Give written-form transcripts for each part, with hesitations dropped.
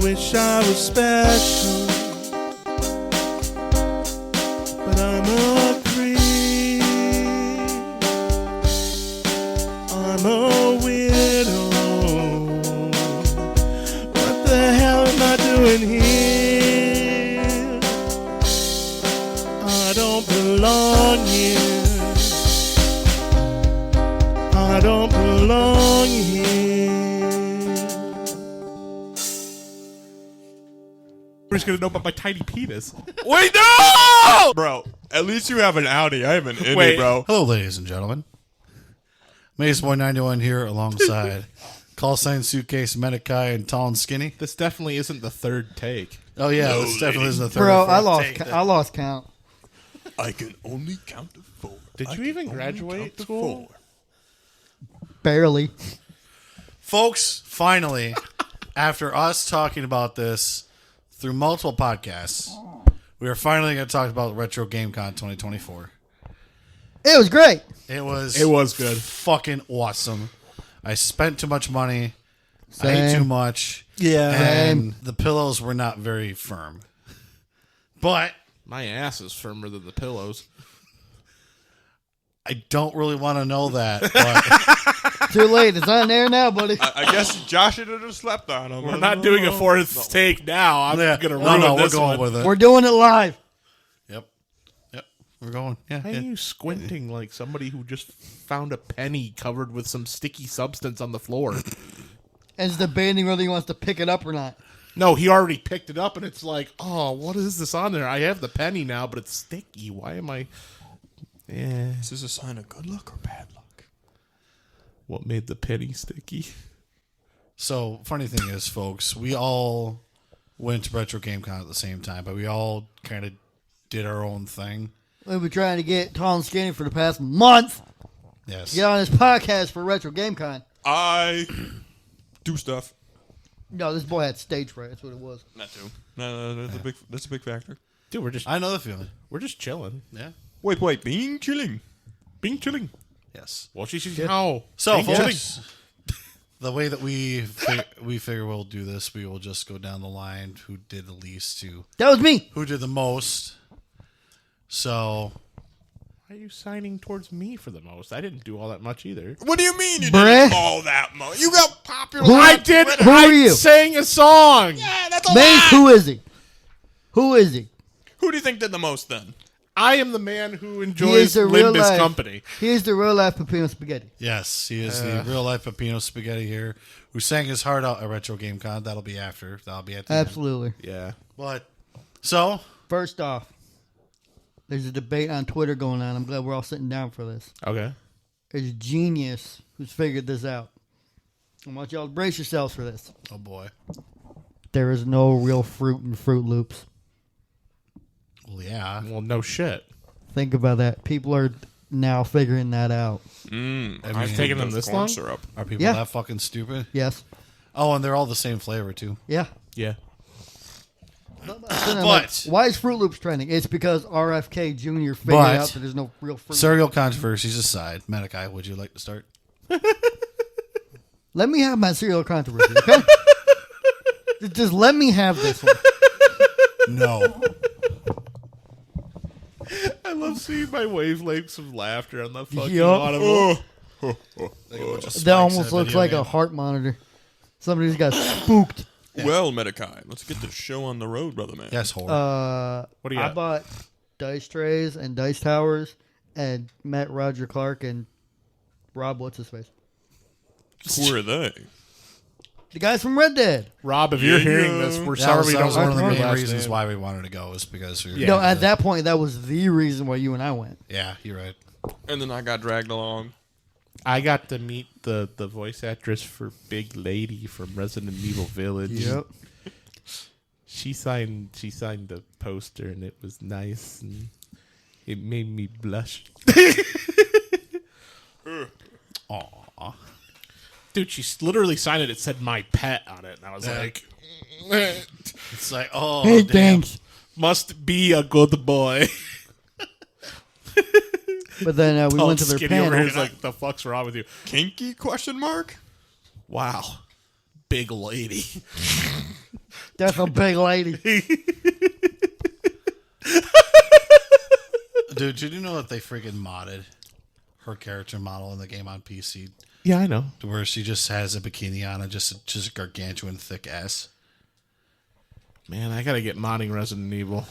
wish I was special, but I'm a creep. I'm a widow. What the hell am I doing here? I don't belong here. I don't belong here. We're just gonna know about my tiny penis. Wait, no! Bro, at least you have an Audi. I have an Indy, Wait. bro. Hello, ladies and gentlemen. MayesBoy 91 here alongside Callsignsuitcase, Medikai, and Tall and Skinny. This definitely isn't the third take. Oh, yeah, this definitely is the third. Bro, or fourth take. I lost count. I can only count to 4. Did you even graduate school? Barely. Folks, finally, after us talking about this through multiple podcasts, we are finally going to talk about Retro GameCon 2024. It was great. It was good. Fucking awesome. I spent too much money. I Same. ate too much. Yeah. And the pillows were not very firm. But My ass is firmer than the pillows. I don't really want to know that. But Too late. It's on there now, buddy. I guess Josh should have just slept on him. We're not doing a fourth take now. I'm yeah, gonna no, ruin we're this going one. with it. We're doing it live. Yep. We're going. Yeah. Why are you squinting like somebody who just found a penny covered with some sticky substance on the floor? And is debating whether he wants to pick it up or not. No, he already picked it up, and it's like, oh, what is this on there? I have the penny now, but it's sticky. Why am I... Yeah. Is this a sign of good luck or bad luck? What made the penny sticky? So, funny thing is, folks, we all went to Retro GameCon at the same time, but we all kind of did our own thing. We've been trying to get Tall and Skinny for the past month Yes. to get on this podcast for Retro GameCon. I do stuff. No, this boy had stage fright. That's what it was. That too. No, that's a big factor. Dude, we're just I know the feeling. chilling. Yeah. Wait, being chilling. Being chilling. Yes. Well, how? So, Being folks, the way that we figure we'll do this, we will just go down the line who did the least to That was me. who did the most. So, Why are you signing towards me for the most? I didn't do all that much either. What do you mean you Bruh. didn't all that much? You got popular. Who- on I did. Twitter. Who are you? Sang a song. Yeah, that's a Mace, lot. who is he? Who is he? Who do you think did the most then? I am the man who He enjoys is the real Limbus life company. He is the real life Pepino Spaghetti. yes, he is the real-life Pepino Spaghetti here, who sang his heart out at Retro GameCon. That'll be after. That'll be at the end. Absolutely. Yeah. But, so, First off, there's a debate on Twitter going on. I'm glad we're all sitting down for this. Okay. There's a genius who's figured this out. I want y'all to brace yourselves for this. oh boy. There is no real fruit in Fruit Loops. Well, yeah. Well, no shit. Think about that. People are now figuring that out. I've taken them this long. Syrup. Are people Yeah. that fucking stupid? Yes. Oh, and they're all the same flavor, too. Yeah. Yeah. But Why is Fruit Loops trending? It's because RFK Jr. figured out that there's no real fruit. cereal controversies aside, Medikai, would you like to start? Let me have my cereal controversy, okay? Just let me have this one. No. I love seeing my wavelengths of laughter on the fucking Yup. audible. That almost looks like a heart monitor. Somebody just got spooked. Well, Medikai, let's get this show on the road, brother man. Yes, horror. What do you I got? bought dice trays and dice towers and met Roger Clark and Rob, what's his face? Who are they? The guys from Red Dead. Rob, if you're Yeah. hearing this, we're that sorry was, we that don't was one of the remember main your last reasons name. why we wanted to go is because we were No, at that point, that was the reason why you and I went. Yeah, you're right. And then I got dragged along. I got to meet the voice actress for Big Lady from Resident Evil Village. She signed the poster and it was nice and it made me blush. Aw. Dude, she literally signed it. It said "my pet" on it, and I was like, It's like, oh, Hey, damn. thanks. "Must be a good boy." But then we Oh, went to their Skinny over panel. here is like, "The fuck's wrong with you?" Kinky question mark? Wow, big lady. That's a big lady. Dude, did you know that they freaking modded her character model in the game on PC? Yeah, I know. Where she just has a bikini on and just a gargantuan thick ass. Man, I gotta get modding Resident Evil.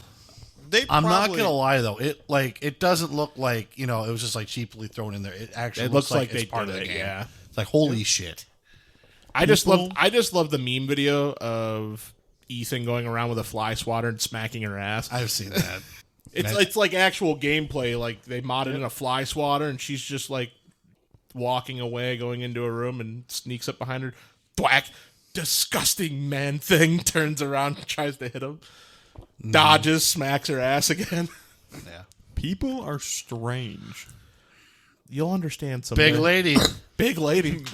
I'm not gonna lie though, it doesn't look like it was just like cheaply thrown in there. It actually looks like they it's part did of the it, game. yeah. It's like holy shit. I just love the meme video of Ethan going around with a fly swatter and smacking her ass. I've seen that. It's like actual gameplay. Like they modded in a fly swatter, and she's just like walking away, going into a room, and sneaks up behind her. Thwack! Disgusting man thing turns around and tries to hit him. Dodges, smacks her ass again. Yeah. People are strange. You'll understand someday. Big lady. Big lady.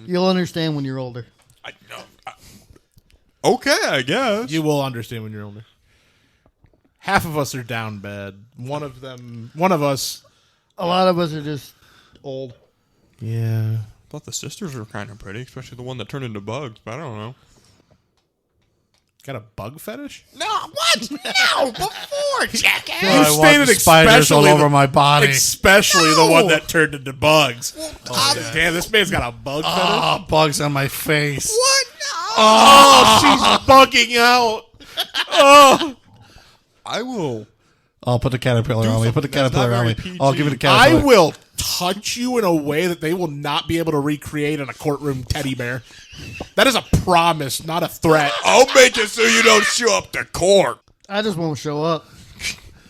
You'll understand when you're older. Okay, I guess. You will understand when you're older. Half of us are down bad. One of us. A lot of us are just old. Yeah. I thought the sisters were kind of pretty, especially the one that turned into bugs, but I don't know. Got a bug fetish? No, what? No, before, jackass! I want the spiders all over my body. Especially the one that turned into bugs. Damn, this man's got a bug fetish. Oh, bugs on my face. What? No. Oh, she's bugging out. Oh, I will. I'll put the caterpillar on me. Put the something that's caterpillar not on me. very I'll give it a PG. I caterpillar. will touch you in a way that they will not be able to recreate in a courtroom teddy bear. That is a promise, not a threat. I'll make it so you don't show up to court. I just won't show up.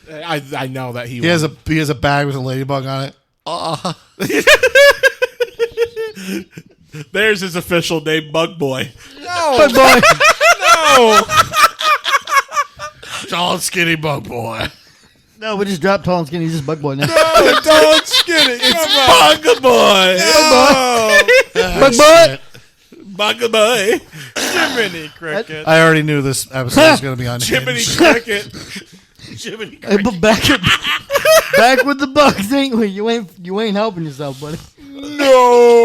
I know that He has a bag with a ladybug on it. There's his official name, Bug Boy. Bug boy. No. Tall and skinny bug boy. No, we just dropped tall and skinny. He's just bug boy now. No, don't skin it. It's Bug Boy. Bug boy. Bug Boy. Jiminy Cricket. I already knew this episode was going to be on Jiminy Hinge. Cricket. Jiminy Hey, Cricket. but back with the bugs, ain't we? You ain't helping yourself, buddy. No.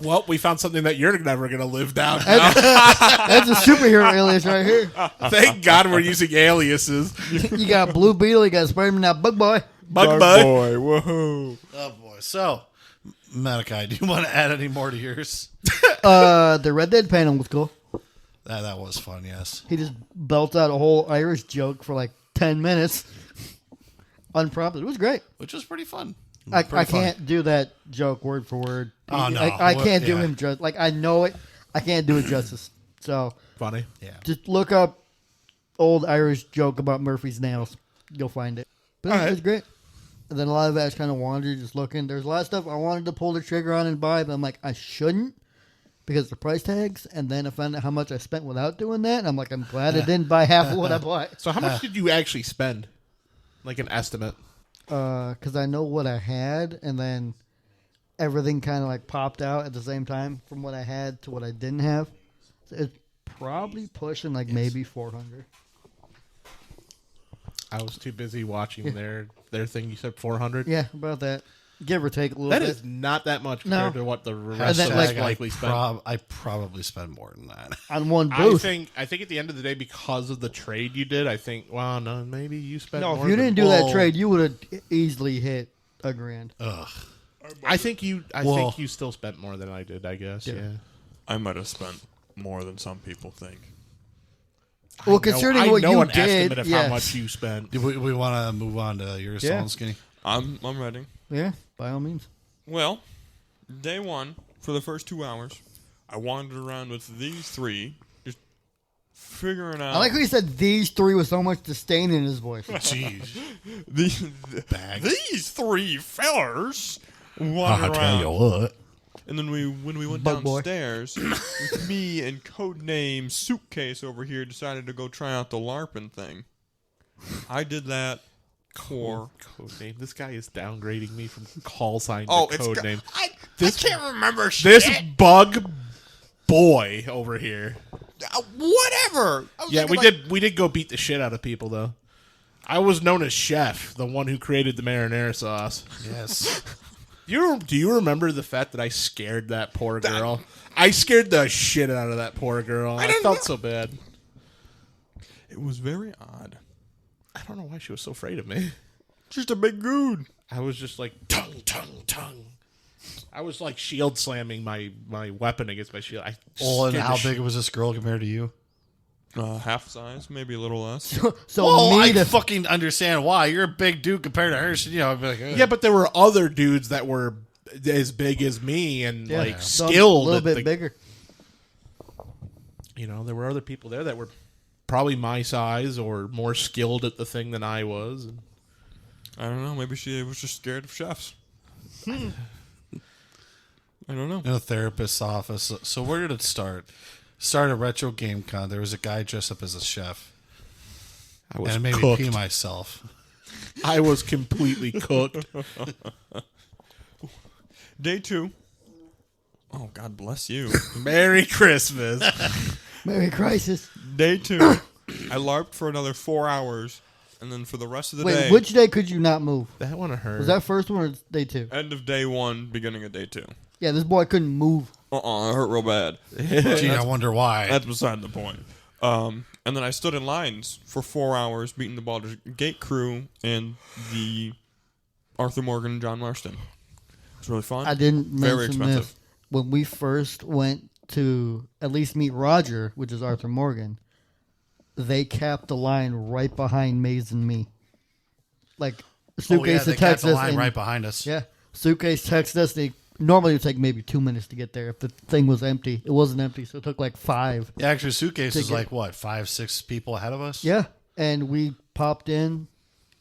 Well, we found something that you're never going to live down now. That's a superhero alias right here. Thank God we're using aliases. You got Blue Beetle, you got Spider-Man, now Bug Boy. Bug Boy. Boy, woohoo. Oh, boy. So, Malachi, do you want to add any more to yours? The Red Dead panel was cool. That was fun, yes. He just belts out a whole Irish joke for like 10 minutes. Unprompted. It was great. Which was pretty fun. I Pretty funny. can't do that joke word for word. Oh, no. I can't do Yeah. him just like I know it. I can't do it justice. So Funny. Yeah. just look up old Irish joke about Murphy's nails. You'll find it. But it was great. And then a lot of it I just kind of wandered, just looking. There's a lot of stuff I wanted to pull the trigger on and buy, but I'm like, I shouldn't because of the price tags. And then I found out how much I spent without doing that. And I'm like, I'm glad I didn't buy half of what I bought. So how much did you actually spend? Like an estimate. Because I know what I had, and then everything kind of like popped out at the same time from what I had to what I didn't have. So it's probably pushing like maybe 400. I was too busy watching their thing. You said 400? Yeah, about that. Give or take a little That bit. is not that much No. compared to what the rest then, of like, us likely spent. I probably spend more than that. On one I booth. think at the end of the day, because of the trade you did, I think, well, no, maybe you spent No, more if you than- didn't do that trade, you would have easily hit $1,000. Ugh. I think you Well- think you still spent more than I did, I guess. Yeah. Yeah. I might have spent more than some people think. Well, considering I what know you an did, estimate of yes. how much you spent. Do we want to move on to your Yeah. tall and skinny? I'm ready. Yeah, by all means. Well, day one, for the first 2 hours, I wandered around with these three, just figuring out. I like how you said these three with so much disdain in his voice. Jeez. Bag. These three fellers I'll wandered tell you around. what. And then when we went Bug boy. downstairs, with me and codename Suitcase over here decided to go try out the LARPing thing. I did that for... Code name. This guy is downgrading me from call sign Oh, to it's code name. I can't remember shit. This bug boy over here. Whatever. I was Yeah, thinking, we did go beat the shit out of people though. I was known as Chef, the one who created the marinara sauce. Yes. Do you remember the fact that I scared that poor girl? I scared the shit out of that poor girl. I felt so bad. It was very odd. I don't know why she was so afraid of me. Just a big goon. I was just like, tongue. I was like shield slamming my weapon against my shield. And scared how the big was this girl compared to you? Half size, maybe a little less. So Well, me I to fucking understand why. You're a big dude compared to her. So, I'd be like, Yeah, but there were other dudes that were as big as me and some skilled. a little at bit the, bigger. There were other people there that were probably my size or more skilled at the thing than I was. I don't know. Maybe she was just scared of chefs. I don't know. in a therapist's office. So where did it start? Started at Retro Game Con. There was a guy dressed up as a chef. I was And it made me cooked. pee myself. I was completely cooked. Day 2. Oh, God bless you. Merry Christmas. Merry Crisis. Day 2. I LARPed for another 4 hours. And then for the rest of the Wait, day. which day could you not move? That one hurt. Was that first one or day 2? End of day 1, beginning of day 2. Yeah, this boy couldn't move. It hurt real bad. Gee, I wonder why. That's beside the point. And then I stood in lines for 4 hours, beating the Baldur's Gate crew and the Arthur Morgan and John Marston. It was really fun. I didn't Very mention expensive. this. When we first went to at least meet Roger, which is Arthur Morgan, they capped the line right behind Maze and me. Like, Suitcase they to kept text the us. line and- right behind us. Yeah. Suitcase texted us. They normally it would take maybe 2 minutes to get there if the thing was empty. It wasn't empty, so it took like 5. Yeah, actually, Suitcase is Ticket. like, what, 5-6 people ahead of us? Yeah. And we popped in,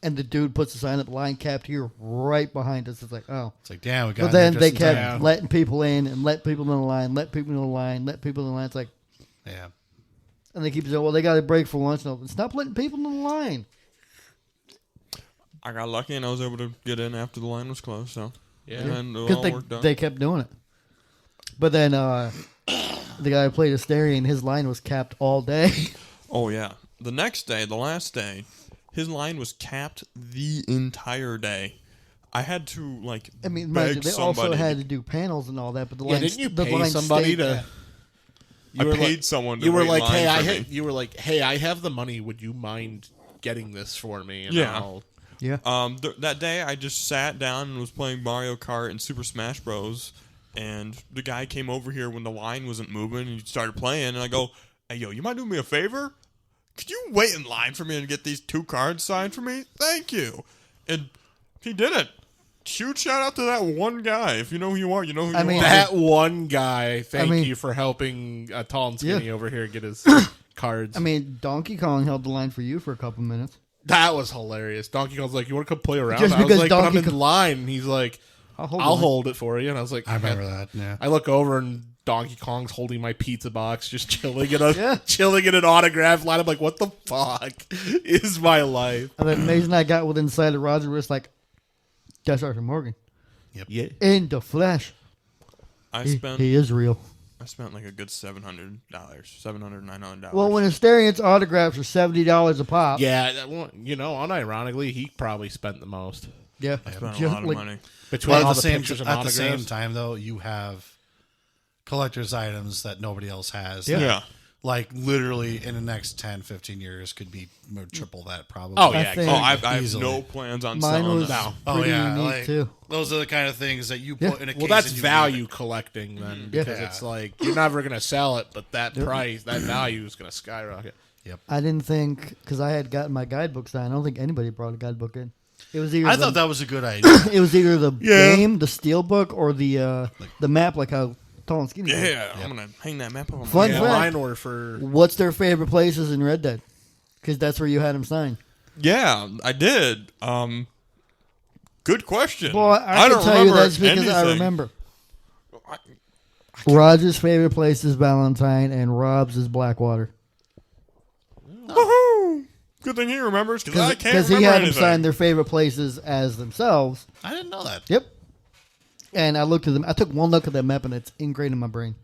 and the dude puts the sign up, line capped here, right behind us. It's like, oh. It's like, damn, we got But then there they just in kept time. letting people in and let people in the line, let people in the line, let people in the line. It's like, Yeah. and they keep saying, well, they got a break for lunch. No, stop letting people in the line. I got lucky and I was able to get in after the line was closed. So and it all Because worked out. they kept doing it. But then the guy who played Asterion, his line was capped all day. Oh yeah, the next day, the last day, his line was capped the entire day. I had to I mean, beg mind you, they somebody. also had to do panels and all that. But the Yeah, line, didn't you the pay line somebody stayed to? capped. I were paid like, someone to You were wait like, line hey, for me. You were like, hey, I have the money. Would you mind getting this for me? And Yeah. I'll- Yeah. That day, I just sat down and was playing Mario Kart and Super Smash Bros. And the guy came over here when the line wasn't moving, and he started playing. And I go, "Hey, yo, you mind doing me a favor? Could you wait in line for me and get these 2 cards signed for me? Thank you." And he did it. Huge shout out to that one guy. If you know who you are, you know who I you mean, are. That one guy. Thank mean- you for helping tall and skinny Yeah. over here get his cards. I mean, Donkey Kong held the line for you for a couple minutes. That was hilarious. Donkey Kong's like, you want to come play around? Just I was because like, but I'm Donkey in Kong- line. And he's like, I'll hold I'll the line. hold it for you. And I was like, I remember that, yeah. I look over and Donkey Kong's holding my pizza box, just chilling in a Yeah. chilling in an autograph line. I'm like, what the fuck is my life? And then Maze and I got within sight of Roger. We're just like, that's Arthur Morgan Yeah. in the flesh. I He, spent he is real. like a good $700, $900. Well, when Asterian's autographs are $70 a pop. Yeah, that one- unironically, he probably spent the most. Yeah. I spent a Just lot of like- money. Between Well, all at the the same pictures and at the same autographs. time, though, you have collector's items that nobody else has. Yeah. Yeah. Like, literally, in the next 10, 15 years, could be triple that, probably. Oh, I yeah. think- Oh, I have Easily. no plans on Mine selling was that. Oh, pretty yeah. unique, Like, too. those are the kind of things that you Yeah. put in a case Well, that's and you value leave it. collecting then, Yeah. because Yeah. it's like you're never gonna sell it, but that price, that value is gonna skyrocket. I didn't think, because I had gotten my guidebook signed, I don't think anybody brought a guidebook in. It was either I the, thought that was a good idea. it was either the Yeah. game, the steel book, or the map, like how tall and skinny. was. Yeah, I'm gonna hang that map up on my Fun Yeah, fact. mine were for What's their favorite places in Red Dead? Because that's where you had them signed. Yeah, I did. Good question. Well, I can don't tell you remember that's because I anything. remember. I- Roger's favorite place is Valentine, and Rob's is Blackwater. Woohoo! Good thing he remembers because I can't Because remember he had them anything. sign their favorite places as themselves. I didn't know that. Yep. And I looked at them. I took one look at that map, and it's ingrained in my brain.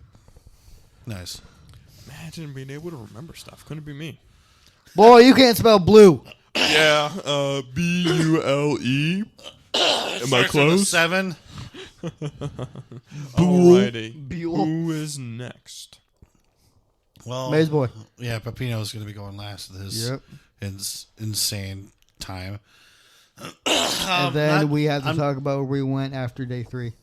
Nice. Imagine being able to remember stuff. Couldn't be me. Boy, you can't spell blue. Yeah, B-U-L-E. Am I Starts with a close? 7. Alrighty. Buell. Who is next? Well, MayesBoy. yeah, Pepino's going to be going last of this Yep. insane time. And then we have to talk about where we went after day 3.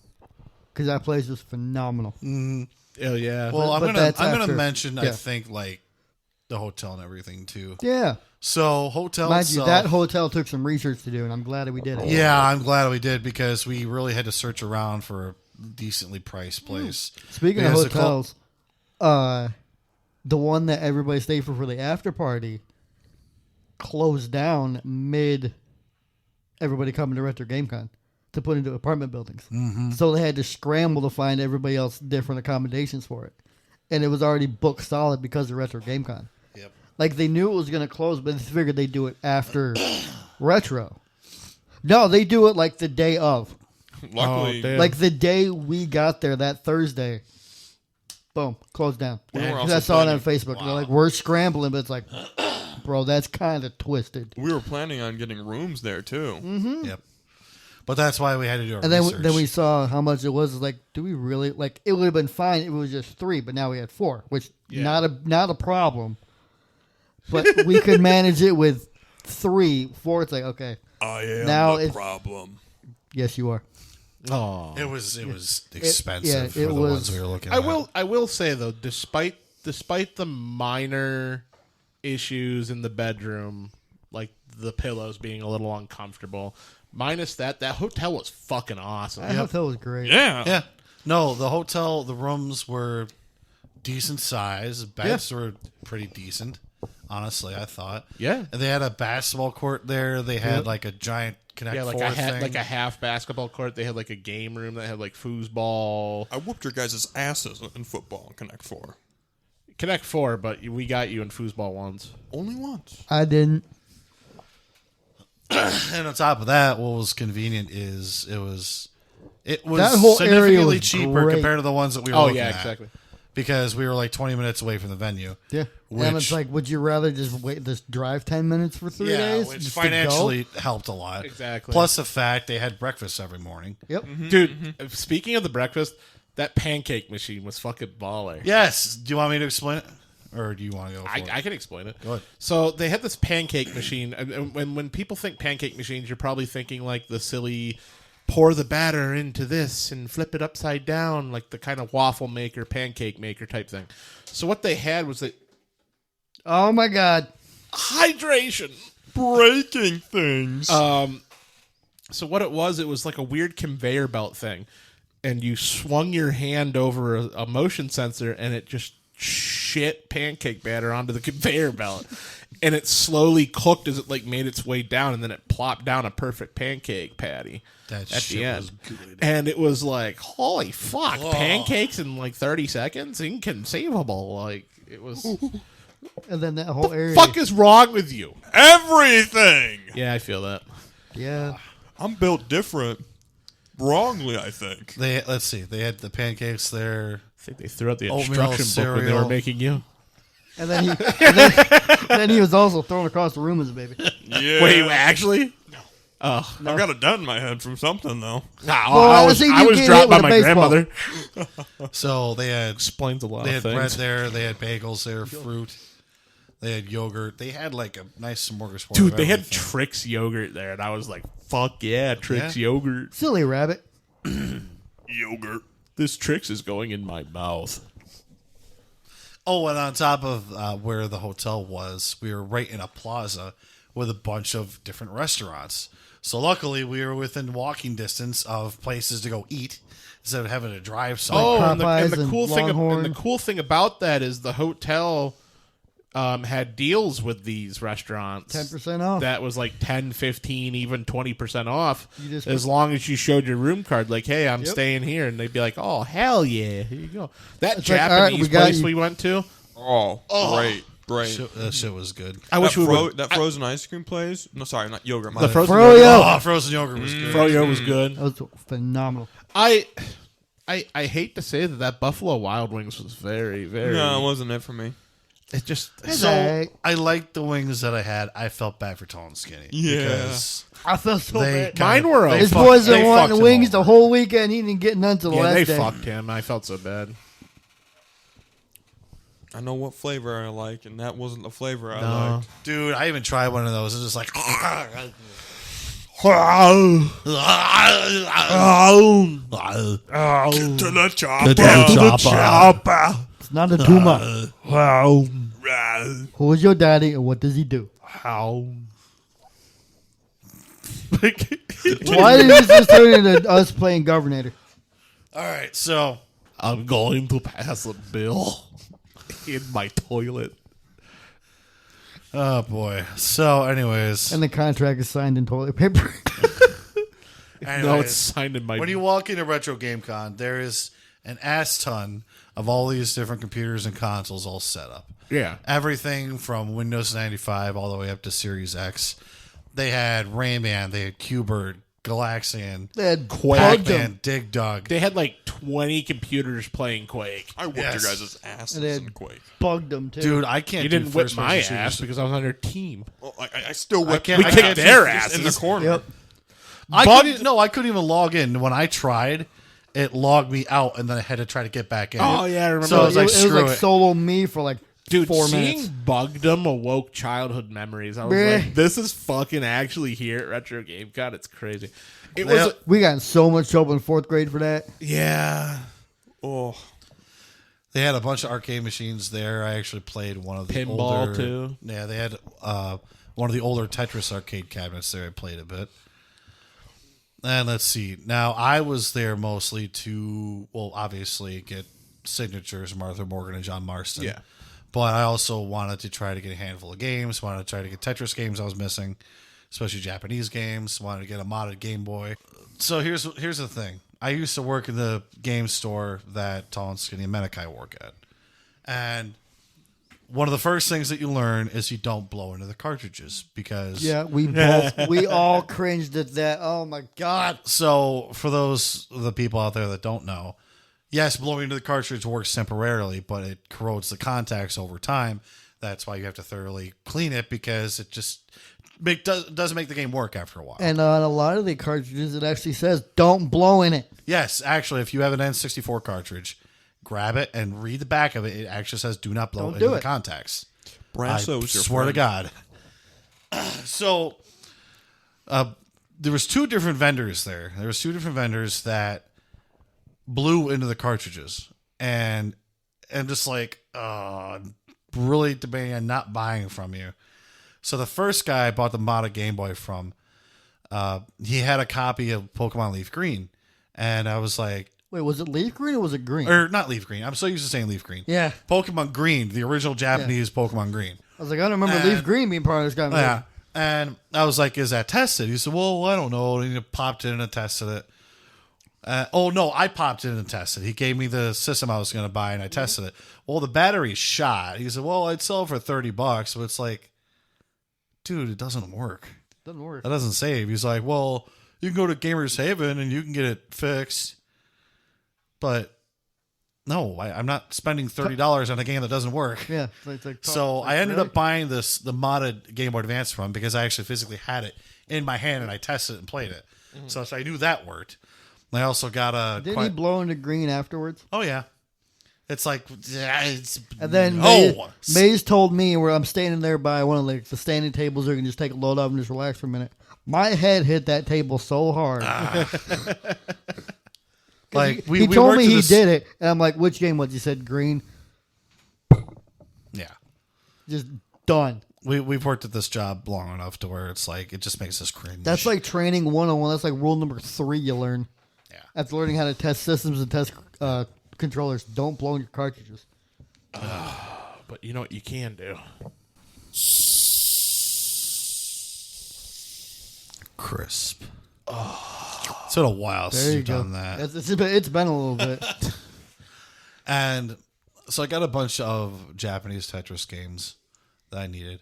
Because that place was phenomenal. Oh yeah. Well, I'm But gonna that's I'm gonna after. mention I Yeah. think like the hotel and everything too. Yeah. So hotel Mind you, itself, that hotel took some research to do, and I'm glad that we did it. yeah, I'm glad we did because we really had to search around for a decently priced place. Speaking Because of the hotels, the one that everybody stayed for the after party closed down mid everybody coming to Retro GameCon to put into apartment buildings. Mm-hmm. So they had to scramble to find everybody else different accommodations for it. And it was already booked solid because of Retro GameCon. Yep. Like they knew it was going to close, but they figured they'd do it after Retro. No, they do it like the day of. Luckily, damn. Like the day we got there, that Thursday, boom, closed down. We were 'Cause also I saw it on planning- Facebook. They're like, we're scrambling, but it's like, bro, that's kind of twisted. we were planning on getting rooms there too. Yep. But that's why we had to do our And then research. then we saw how much it was. It's like, do we really like? It would have been fine if it was just 3, but now we had 4, which not a problem. But we could manage it with 3, 4. It's like okay, I am Now the it's- problem. yes, you are. Oh. it was expensive for it the was- ones we were looking at. I will say though, despite the minor issues in the bedroom, like the pillows being a little uncomfortable, minus that hotel was fucking awesome. That hotel was great. Yeah. Yeah. No, the hotel, the rooms were decent size. Beds were pretty decent, honestly, I thought. Yeah. And they had a basketball court there. They had like a giant Connect Yeah, like 4 I had thing. like a half basketball court. They had like a game room that had like foosball. I whooped your guys' asses in football in Connect 4. Connect 4, but we got you in foosball once. Only once. I didn't. And on top of that, what was convenient is it was That whole area significantly was cheaper great. compared to the ones that we were Oh looking yeah, at. exactly. Because we were like 20 minutes away from the venue. Yeah. Which- And it's like, would you rather just drive 10 minutes for 3 days? which just to financially helped a lot. Exactly. Plus the fact they had breakfast every morning. go? Yep. Dude, speaking of the breakfast, that pancake machine was fucking baller. Yes. Do you want me to explain it? Or do you want to go for I it? can explain it. Go ahead. So they had this pancake machine, and when people think pancake machines, you're probably thinking like the silly pour the batter into this and flip it upside down, like the kind of waffle maker, pancake maker type thing. So what they had was that Oh my God. hydration. Breaking things. So what it was like a weird conveyor belt thing, and you swung your hand over a motion sensor, and it just shit pancake batter onto the conveyor belt, and it slowly cooked as it like made its way down, and then it plopped down a perfect pancake patty That at shit the end. was good. And it was like, holy fuck, pancakes in like 30 seconds, inconceivable. Like it was. And then that whole area. Fuck is wrong with you? Everything. Yeah, I feel that. Yeah. I'm built different. Wrongly, I think. Let's see. They had the pancakes there. I think they threw out the Oatmeal instruction book when they were cereal. making you. And then he was also thrown across the room as a baby. Yeah. Wait, actually? I've got a dent in my head from something though. I was seen you get dropped hit by with a my baseball. grandmother. So they had Explains a lot they of had bread things. there. They had bagels there, fruit. They had yogurt. They had like a nice smorgasbord. Dude, of they had everything. Trix yogurt there, and I was like, fuck yeah, Trix yogurt. Silly rabbit. Yogurt. This Trix is going in my mouth. Oh, and on top of where the hotel was, we were right in a plaza with a bunch of different restaurants. So luckily, we were within walking distance of places to go eat instead of having to drive somewhere. Oh, and Popeyes the and cool thing, Longhorn. and the cool thing about that is the hotel had deals with these restaurants. 10% off. That was like 10, 15, even 20% off. You just- as long as you showed your room card, like, hey, I'm staying here. And they'd be like, oh, hell yeah. Here you go. That It's like, all right, Japanese we got place you. we went to. Oh, great. That shit was good. I wish we would. That frozen ice cream place. No, sorry, not yogurt. My The bad. frozen Froyo. yogurt. Oh, frozen yogurt was good. Froyo was good. That was phenomenal. I hate to say that Buffalo Wild Wings was very, very. No, it wasn't it for me. It just So alright. I liked the wings that I had. I felt bad for Tall and Skinny. Yeah. Because I felt so they bad. Mine were they His fucked- boys they are wanting fucked him wings over. the whole weekend. He didn't get none till the yeah, last they day. fucked him. I felt so bad. I know what flavor I like, and that wasn't the flavor I No. liked. Dude, I even tried one of those. It's just like. To the chopper. It's not a tumor. Who is your daddy and what does he do? Why did this just turn into us playing Governator? All right, so I'm going to pass a bill in my toilet. oh boy. So, anyways, And the contract is signed in toilet paper. No, it's signed in my. when you walk into Retro Game Con, there is an ass ton of all these different computers and consoles all set up. Yeah. Everything from Windows 95 all the way up to Series X. They had Rayman, they had Q*bert, Galaxian, They had Quake, bugged them. Pac-Man, Dig Dug. They had like 20 computers playing Quake. I whooped Yes. your guys' asses And they in had- Quake. Bugged them too. Dude, I can't You do didn't whip first my person ass shooters. because I was on your team. Well, I still whipped. can't- We I kicked can't their just in the asses. corner. Yep. I couldn't even log in. When I tried, it logged me out, and then I had to try to get back in. Oh, yeah, I remember. So I was like, it was screw like it. solo me for like Dude, 4 seeing minutes. Bugdom awoke childhood memories. I was Bruh. like, this is fucking actually here at Retro Game Con. It's crazy. It They- was, We got in so much trouble in 4th grade for that. yeah. Oh, They had a bunch of arcade machines there. I actually played one of the Pinball, older, too. Yeah, they had one of the older Tetris arcade cabinets there. I played a bit. And let's see. Now, I was there mostly to, well, obviously get signatures from Arthur Morgan and John Marston. Yeah. But I also wanted to try to get a handful of games. Wanted to try to get Tetris games I was missing, especially Japanese games. Wanted to get a modded Game Boy. So here's the thing. I used to work in the game store that Tall and Skinny and Menekai work at. And one of the first things that you learn is you don't blow into the cartridges because Yeah, we all cringed at that. Oh my god. So for those of the people out there that don't know, yes, blowing into the cartridge works temporarily, but it corrodes the contacts over time. That's why you have to thoroughly clean it because it just doesn't make the game work after a while. And on a lot of the cartridges, it actually says don't blow in it. Yes, actually, if you have an N64 cartridge, grab it and read the back of it. It actually says do not blow Don't into do the it. contacts. Brasso's I your swear to friend. God. So there was two different vendors there. There was two different vendors that blew into the cartridges. And I'm just like, really debating on not buying from you. So the first guy I bought the modded Game Boy from, he had a copy of Pokemon Leaf Green. And I was like, Wait, was it leaf green or was it green? or not Leaf Green. I'm so used to saying Leaf Green. Yeah. Pokemon Green, the original Japanese Pokemon Green. I was like, I don't remember leaf green being part of this guy. Yeah. And I was like, is that tested? He said, well, I don't know. And he popped in and tested it. Oh, no, I popped in and tested. He gave me the system I was going to buy and I tested it. Well, the battery's shot. He said, well, I'd sell it for $30. So it's like, dude, it doesn't work. Doesn't work. That doesn't save. He's like, well, you can go to Gamers Haven and you can get it fixed. But no, I'm not spending $30 on a game that doesn't work. Yeah. So I ended up buying the modded Game Boy Advance from him because I actually physically had it in my hand and I tested it and played it. So I knew that worked. And I also got a... Didn't he blow into green afterwards? Oh, yeah. It's like... It's, And then Mays told me where I'm standing there by one of the standing tables where you can just take a load off and just relax for a minute. My head hit that table so hard. like he told me he did it, and I'm like, which game was? He said green. Yeah. Just done. We've worked at this job long enough to where it's like, it just makes us cringe. That's like training 101. That's like rule number 3 you learn. Yeah. After learning how to test systems and test controllers, don't blow in your cartridges. But you know what you can do? Crisp. It's been a while There since you you've go. done that. It's been a little bit. And so I got a bunch of Japanese Tetris games that I needed.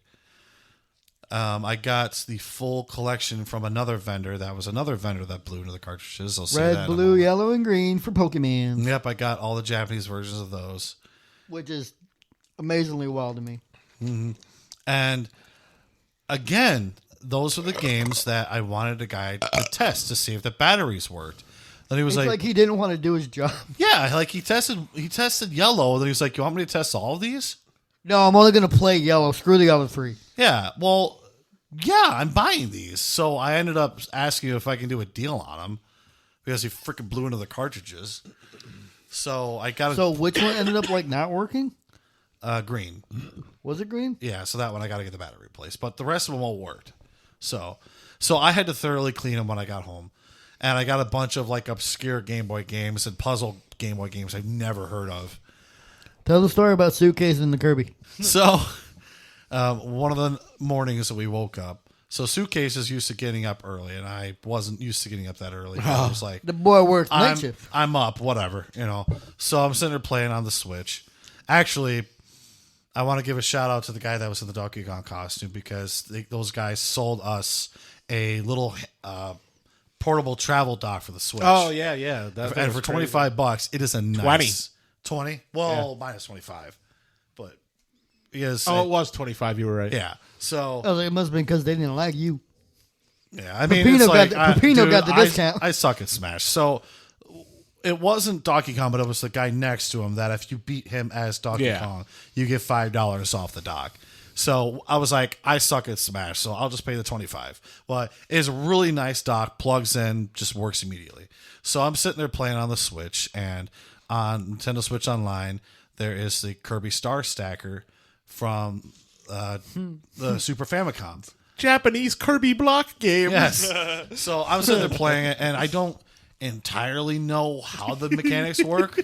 I got the full collection from another vendor. That was another vendor that blew into the cartridges. I'll say that Red, in a blue, moment. yellow, and green for Pokemon. Yep, I got all the Japanese versions of those. Which is amazingly well to me. And again, those are the games that I wanted a guy to test to see if the batteries worked. Then he was It's like he didn't want to do his job. yeah, like he tested yellow. Then he was like, "You want me to test all of these?" No, I'm only going to play yellow. Screw the other 3. Yeah, well, yeah, I'm buying these. So I ended up asking if I can do a deal on them because he freaking blew into the cartridges. So I got So which one ended up like not working? green. Was it green? Yeah, so that one I got to get the battery replaced, but the rest of them all worked. So I had to thoroughly clean them when I got home, and I got a bunch of like obscure Game Boy games and puzzle Game Boy games I've never heard of. Tell the story about Suitcase and the Kirby. So one of the mornings that we woke up, so Suitcase is used to getting up early, and I wasn't used to getting up that early. I was like, The boy works night shift. I'm up, whatever, you know. So I'm sitting there playing on the Switch. Actually, I want to give a shout out to the guy that was in the Donkey Kong costume because those guys sold us a little portable travel dock for the Switch. Oh yeah. And for $25, it is a nice 20. Well, minus 25, but because Oh, it was 25. You were right. yeah. So I was like, it must have been because they didn't like you. yeah, I mean, Pepino it's like, got Pepino got the I- discount. I suck at Smash, so it wasn't Donkey Kong, but it was the guy next to him that if you beat him as Donkey Kong, you get $5 off the dock. So I was like, I suck at Smash, so I'll just pay the 25. But it's a really nice dock, plugs in, just works immediately. So I'm sitting there playing on the Switch, and on Nintendo Switch Online, there is the Kirby Star Stacker from the Super Famicom. Japanese Kirby block game. Yes. So I'm sitting there playing it, and I don't entirely know how the mechanics work.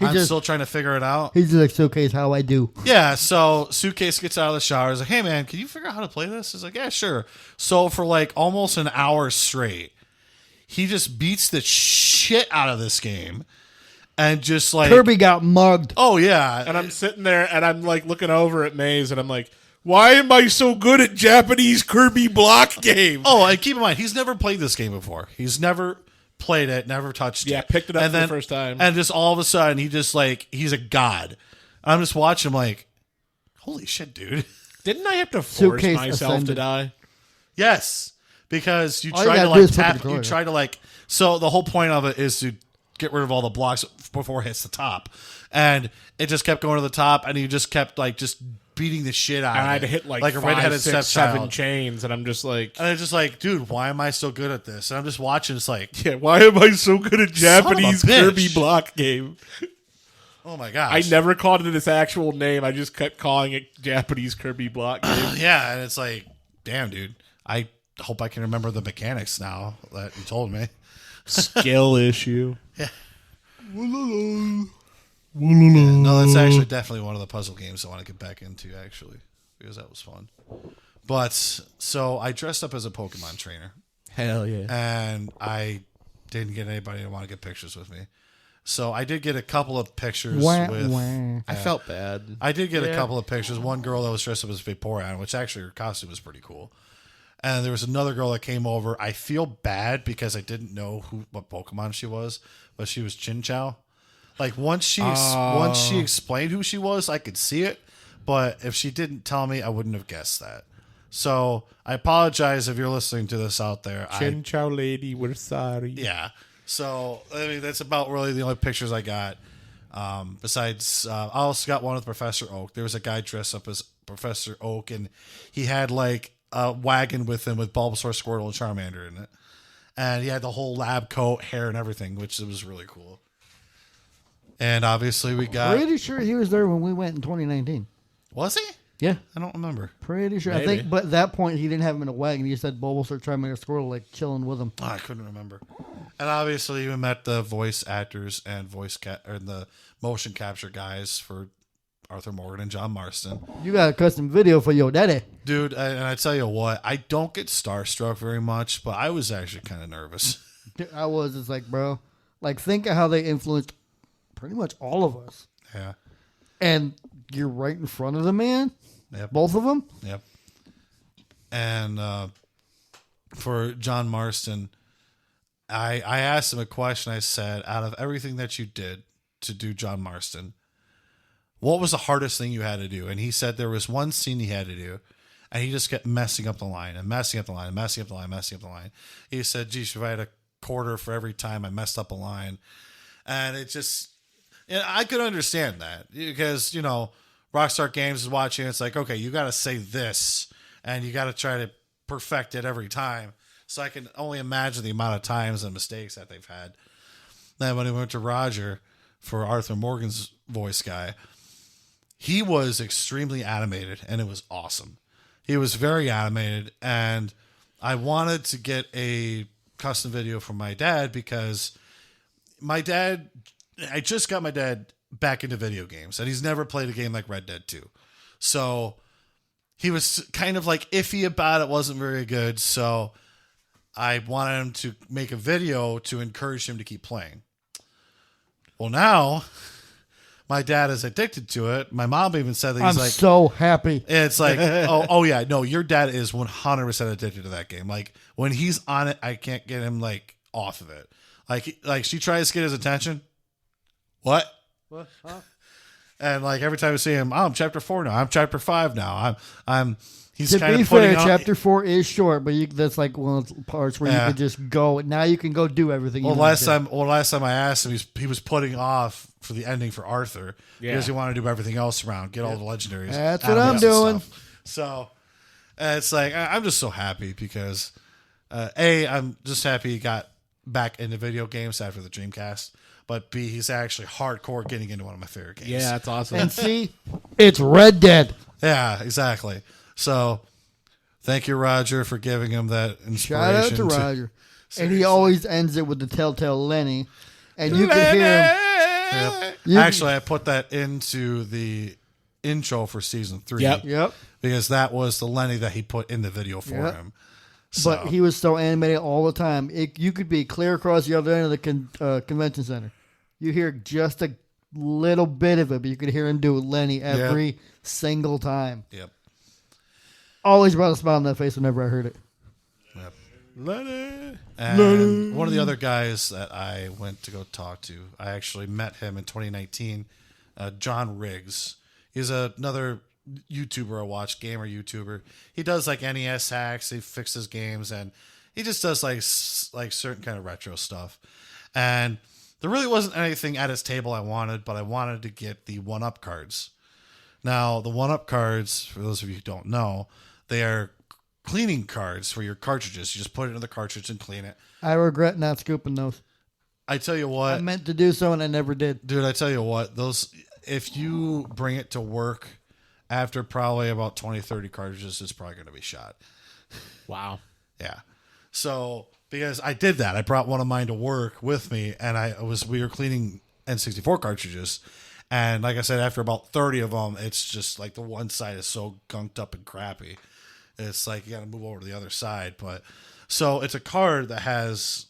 I'm still trying to figure it out. He's like, Suitcase, how I do. Yeah, so Suitcase gets out of the shower. He's like, hey, man, can you figure out how to play this? He's like, yeah, sure. So for like almost an hour straight, he just beats the shit out of this game. And just like... Kirby got mugged. Oh, yeah. And I'm sitting there and I'm like looking over at Maze and I'm like, why am I so good at Japanese Kirby block games? Oh, and keep in mind, he's never played this game before. He's never played it, never touched it. Yeah, picked it up and for the first time. And just all of a sudden, he just like, he's a god. I'm just watching him like, holy shit, dude. Didn't I have to force Suitcase myself to ascended. die? Yes, because you All you try to gotta do like is put the tap, controller you try to like, so the whole point of it is to get rid of all the blocks before it hits the top. And it just kept going to the top, and he just kept like just beating the shit out And of I had it. to hit like a 5, redheaded 6, 7 stepchild. chains, and I'm just like, And it's just like, dude, why am I so good at this? And I'm just watching. It's like, yeah, why am I so good at Japanese bitch. Kirby block game? oh my gosh. I never called it its actual name. I just kept calling it Japanese Kirby block game. Yeah, and it's like, damn, dude. I hope I can remember the mechanics now that you told me. Skill issue. No, that's actually definitely one of the puzzle games I want to get back into, actually, because that was fun. But, so I dressed up as a Pokemon trainer, Hell yeah. and I didn't get anybody to want to get pictures with me. So I did get a couple of pictures Wah, with... wah. I felt bad. I did get a couple of pictures. One girl that was dressed up as Vaporeon, which actually her costume was pretty cool. And there was another girl that came over. I feel bad because I didn't know what Pokemon she was, but she was Chinchou. Like once she explained who she was, I could see it. But if she didn't tell me, I wouldn't have guessed that. So I apologize if you're listening to this out there. Chin Chow lady, we're sorry. Yeah. So I mean that's about really the only pictures I got. Besides, I also got one with Professor Oak. There was a guy dressed up as Professor Oak, and he had like a wagon with him with Bulbasaur, Squirtle, and Charmander in it, and he had the whole lab coat, hair, and everything, which was really cool. And obviously, we got. Pretty sure he was there when we went in 2019. Was he? Yeah. I don't remember. Pretty sure. I Maybe. think, but at that point, he didn't have him in a wagon. He just had Bulbasaur, Charmander, Squirtle, like chilling with him. Oh, I couldn't remember. And obviously, we met the voice actors and the motion capture guys for Arthur Morgan and John Marston. You got a custom video for your daddy. Dude, and I tell you what, I don't get starstruck very much, but I was actually kind of nervous. I was just like, bro, like think of how they influenced pretty much all of us. Yeah. And you're right in front of the man. Yep. Both of them. Yep. And for John Marston, I asked him a question. I said, out of everything that you did to do John Marston, what was the hardest thing you had to do? And he said there was one scene he had to do, and he just kept messing up the line and messing up the line and messing up the line and messing up the line. He said, geez, if I had a quarter for every time I messed up a line. And it just, and I could understand that because, you know, Rockstar Games is watching. It's like, okay, you got to say this and you got to try to perfect it every time. So I can only imagine the amount of times and mistakes that they've had. Then when he went to Roger for Arthur Morgan's voice guy, he was extremely animated and it was awesome. He was very animated, and I wanted to get a custom video from my dad because I just got my dad back into video games, and he's never played a game like Red Dead 2. So he was kind of like iffy about it, wasn't very good. So I wanted him to make a video to encourage him to keep playing. Well, now my dad is addicted to it. My mom even said that he's I'm like, so happy. it's like, oh yeah, no, your dad is 100% addicted to that game. Like when he's on it, I can't get him like off of it. Like she tries to get his attention. What? Huh? And like every time I see him, I'm chapter 4 now. I'm chapter 5 now. He's To kind be of putting fair, on, chapter 4 is short, but that's like one of the parts where you Yeah. could just go. Now you can go do everything. Well, you last want time I asked him, he was putting off for the ending for Arthur because he wanted to do everything else around, get all the legendaries. That's what animals I'm and doing. stuff. So it's like I'm just so happy because I'm just happy he got back into video games after the Dreamcast, but B, he's actually hardcore getting into one of my favorite games. Yeah, that's awesome. And see, it's Red Dead. Yeah, exactly. So thank you, Roger, for giving him that inspiration. Shout out to Roger. And he always ends it with the telltale Lenny. And you can hear him. Yep. You- Actually, I put that into the intro for season 3. Yep. Because that was the Lenny that he put in the video for Yep. him. So, But he was so animated all the time. You could be clear across the other end of the convention center. You hear just a little bit of it, but you could hear him do Lenny every single time. Yep. Always brought a smile on that face whenever I heard it. Yep. Lenny. And one of the other guys that I went to go talk to, I actually met him in 2019, John Riggs. He's another YouTuber I watch, gamer YouTuber. He does like NES hacks, he fixes games, and he just does like certain kind of retro stuff. And there really wasn't anything at his table I wanted, but I wanted to get the 1-Up cards. Now, the 1-Up cards, for those of you who don't know, they are cleaning cards for your cartridges. You just put it in the cartridge and clean it. I regret not scooping those. I tell you I what, meant to do so, and I never did. dude, I tell you what, those, if you bring it to work after probably about 20, 30 cartridges, it's probably going to be shot. Wow. Yeah. So, because I did that, I brought one of mine to work with me, and we were cleaning N64 cartridges. And like I said, after about 30 of them, it's just like the one side is so gunked up and crappy. It's like you got to move over to the other side. But so it's a card that has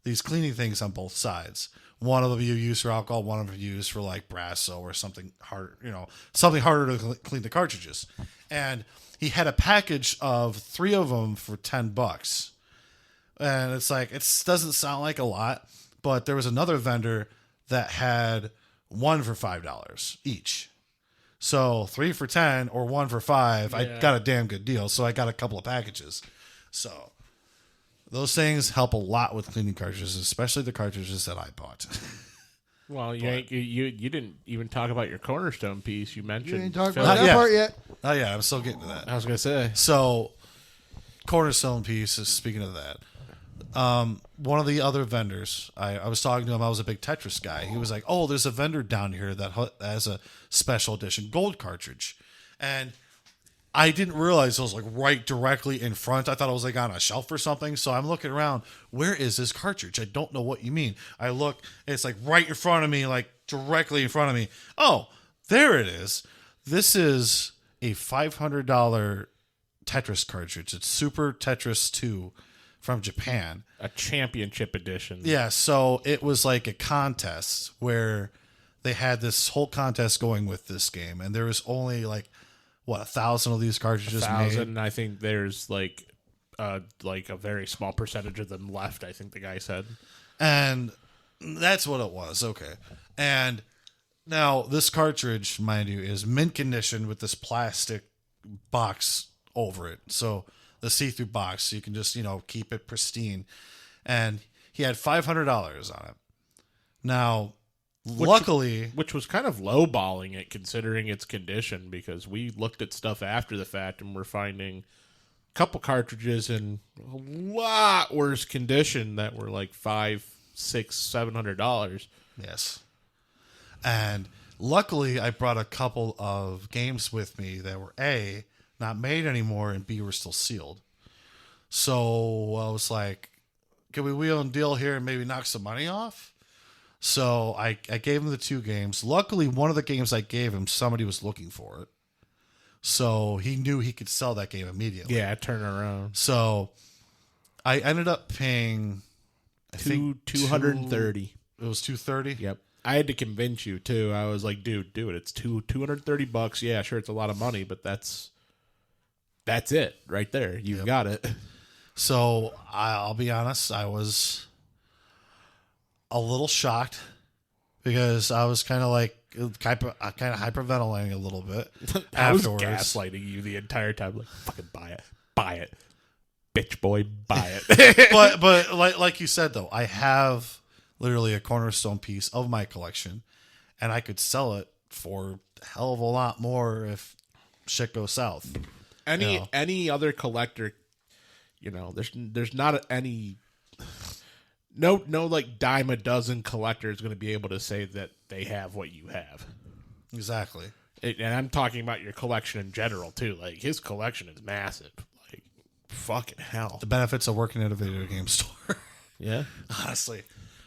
these cleaning things on both sides. One of them you use for alcohol, one of them you use for like Brasso or something hard, something harder to clean the cartridges. And he had a package of 3 of them for $10. And it's like, it doesn't sound like a lot, but there was another vendor that had 1 for $5 each. So 3 for 10 or 1 for 5, I got a damn good deal. So I got a couple of packages. So those things help a lot with cleaning cartridges, especially the cartridges that I bought. Well, you didn't even talk about your cornerstone piece. You mentioned. You didn't talk Phil- about that yet. part yet. Oh yeah, I'm still getting to that. I was gonna say. So cornerstone piece is, speaking of that, one of the other vendors, I was talking to him. I was a big Tetris guy. He was like, "Oh, there's a vendor down here that has a special edition gold cartridge," and I didn't realize it was like right directly in front. I thought it was like on a shelf or something. So I'm looking around. Where is this cartridge? I don't know what you mean. I look. It's like right in front of me, like directly in front of me. Oh, there it is. This is a $500 Tetris cartridge. It's Super Tetris 2 from Japan. A championship edition. Yeah, so it was like a contest where they had this whole contest going with this game, and there was only like 1,000 of these cartridges made. 1,000. I think there's like a very small percentage of them left. I think the guy said. And that's what it was. Okay. And Now, this cartridge, mind you, is mint condition with this plastic box over it. So the see-through box, so you can just, keep it pristine. And he had $500 on it. Now, luckily... Which was kind of lowballing it considering its condition, because we looked at stuff after the fact and we're finding a couple cartridges in a lot worse condition that were like $500, $600, $700. Yes. And luckily, I brought a couple of games with me that were A, not made anymore, and B, were still sealed. So I was like, can we wheel and deal here and maybe knock some money off? So I gave him the 2 games. Luckily, one of the games I gave him, somebody was looking for it. So he knew he could sell that game immediately. Yeah, turn around. So I ended up paying, I think, $230. It was $230? Yep. I had to convince you too. I was like, dude, do it. It's $230. Yeah, sure, it's a lot of money, but that's it right there. You've got it. So I'll be honest, I was a little shocked because I was kind of hyperventilating a little bit I was afterwards. gaslighting you the entire time. Like, fucking buy it, bitch boy, buy it. but like you said though, I have literally a cornerstone piece of my collection, and I could sell it for a hell of a lot more if shit goes south. Any other collector, there's not any no like dime a dozen collector is going to be able to say that they have what you have. Exactly. And I'm talking about your collection in general too. Like, his collection is massive. Like, fucking hell. The benefits of working at a video game store. Yeah. Honestly.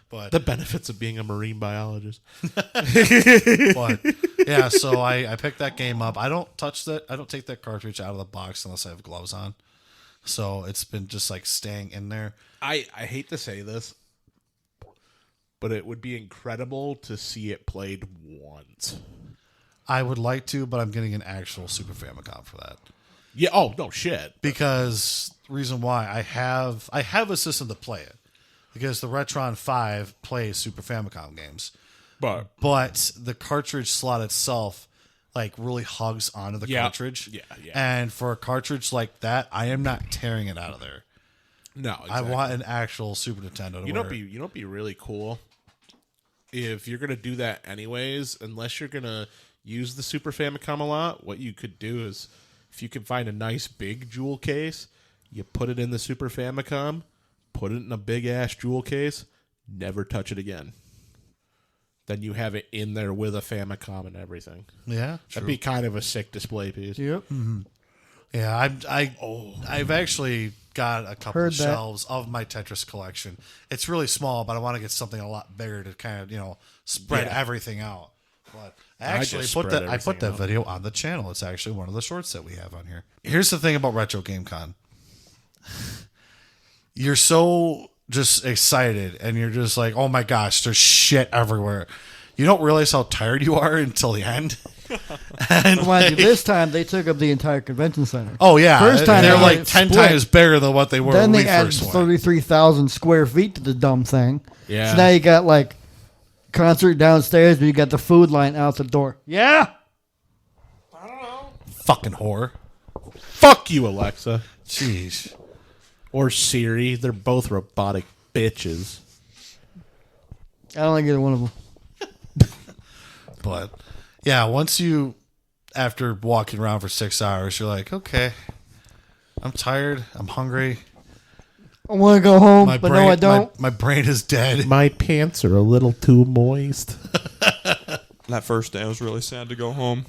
But the benefits of being a marine biologist. But yeah, so I picked that game up. I don't touch that. I don't take that cartridge out of the box unless I have gloves on. So it's been just like staying in there. I hate to say this, but it would be incredible to see it played once. I would like to, but I'm getting an actual Super Famicom for that. Yeah. Oh no, shit. Because reason why I have a system to play it. Because the Retron 5 plays Super Famicom games. But the cartridge slot itself like really hugs onto the cartridge. Yeah. And for a cartridge like that, I am not tearing it out of there. No, exactly. I want an actual Super Nintendo to wear. You know, be really cool if you're gonna do that anyways. Unless you're gonna use the Super Famicom a lot, what you could do is, if you can find a nice big jewel case, you put it in the Super Famicom. Put it in a big-ass jewel case, never touch it again. Then you have it in there with a Famicom and everything. Yeah, true. That'd be kind of a sick display piece. Yep. Mm-hmm. Yeah, I've actually got a couple of shelves of my Tetris collection. It's really small, but I want to get something a lot bigger to kind of, spread everything out. But I put that video on the channel. It's actually one of the shorts that we have on here. Here's the thing about Retro Game Con. You're so just excited, and you're just like, oh my gosh, there's shit everywhere. You don't realize how tired you are until the end. And this time, they took up the entire convention center. Oh, yeah. First time they're like 10 times bigger than what they were then when they we added first went. 33,000 square feet to the dumb thing. Yeah. So now you got like concert downstairs, but you got the food line out the door. Yeah. I don't know. Fucking whore. Fuck you, Alexa. Jeez. Or Siri. They're both robotic bitches. I don't like either one of them. But, yeah, once you, after walking around for 6 hours, you're like, okay, I'm tired. I'm hungry. I want to go home, but no, I don't. My brain is dead. My pants are a little too moist. That first day, I was really sad to go home.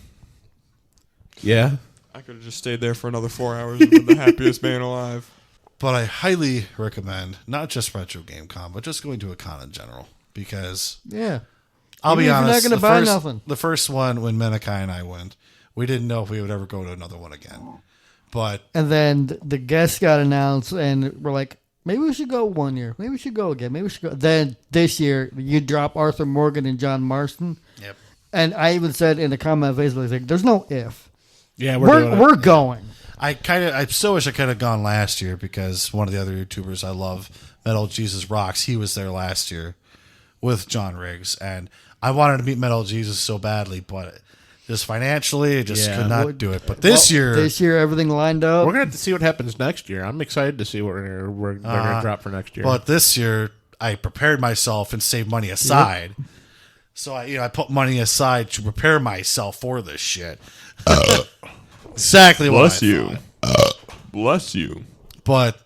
Yeah. I could have just stayed there for another 4 hours and been the happiest man alive. But I highly recommend not just Retro Game Con, but just going to a con in general. Because Yeah. I'll be Even if honest, you're not gonna buy nothing. the first one when Menakai and I went, we didn't know if we would ever go to another one again. But And then the guests got announced, and we're like, maybe we should go one year. Maybe we should go again. Maybe we should go. Then this year, you drop Arthur Morgan and John Marston. yep. And I even said in the comment on Facebook, like, there's no if. Yeah, We're going. I still wish I could have gone last year because one of the other YouTubers I love, Metal Jesus Rocks, he was there last year with John Riggs, and I wanted to meet Metal Jesus so badly, but just financially, I just could not do it. But this year, everything lined up. We're gonna have to see what happens next year. I'm excited to see what we're gonna drop for next year. But this year, I prepared myself and saved money aside. So I put money aside to prepare myself for this shit. Exactly what Bless I you. thought. Bless you. But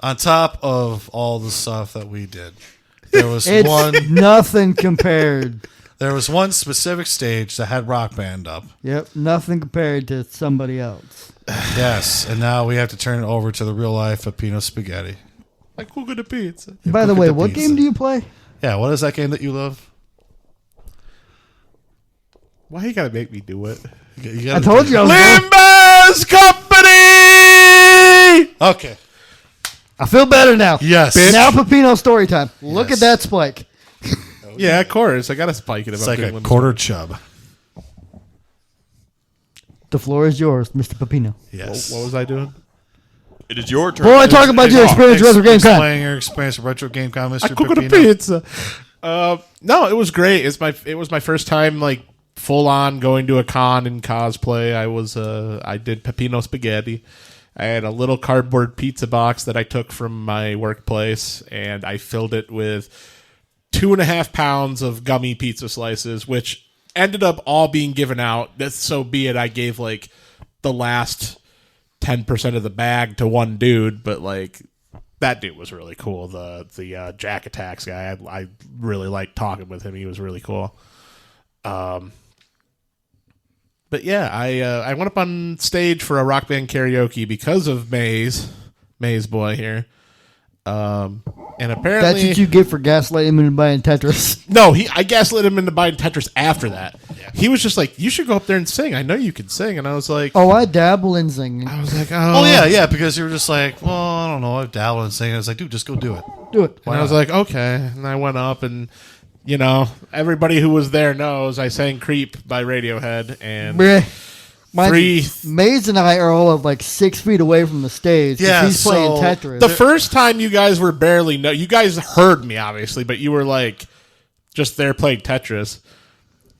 on top of all the stuff that we did, there was It's nothing compared. There was one specific stage that had Rock Band up. Yep, nothing compared to somebody else. Yes, and now we have to turn it over to the real life Pepino Spaghetti. like cook the pizza. By the way, what game do you play? Yeah, what is that game that you love? Why you gotta make me do it? I told you I was Limba's Company. Okay. I feel better now. Yes. Now Pepino story time. Look at that spike. Yeah, of course. I gotta spike it. If It's I'm like doing a Limba's quarter chub. The floor is yours, Mr. Pepino. Yes. What was I doing? It is your turn. Boy, talk about your experience with Retro Game Con. Explain your experience with Retro Game Con, Mr. I cook the Pepino. pizza. No, it was great. It was my first time like full on going to a con in cosplay. I did Pepino Spaghetti. I had a little cardboard pizza box that I took from my workplace, and I filled it with 2.5 pounds of gummy pizza slices, which ended up all being given out. So be it. I gave like the last 10% of the bag to one dude, but like that dude was really cool. The Jack Attacks guy. I really liked talking with him. He was really cool. But yeah, I went up on stage for a Rock Band karaoke because of MayesBoy here. And apparently That's what you get for gaslighting him into buying Tetris. No, I gaslit him into buying Tetris after that. Yeah. He was just like, "You should go up there and sing. I know you can sing." And I was like, Oh, I dabble in singing. I was like, Oh, yeah, because you were just like, well, I don't know. I've dabbled in singing. I was like, dude, just go do it. Do it. And I was like, okay. And I went up and, you know, everybody who was there knows I sang Creep by Radiohead. And Maze and I are all of like 6 feet away from the stage. Yeah, He's playing so Tetris. the first time you guys were barely you guys heard me obviously, but you were like just there playing Tetris.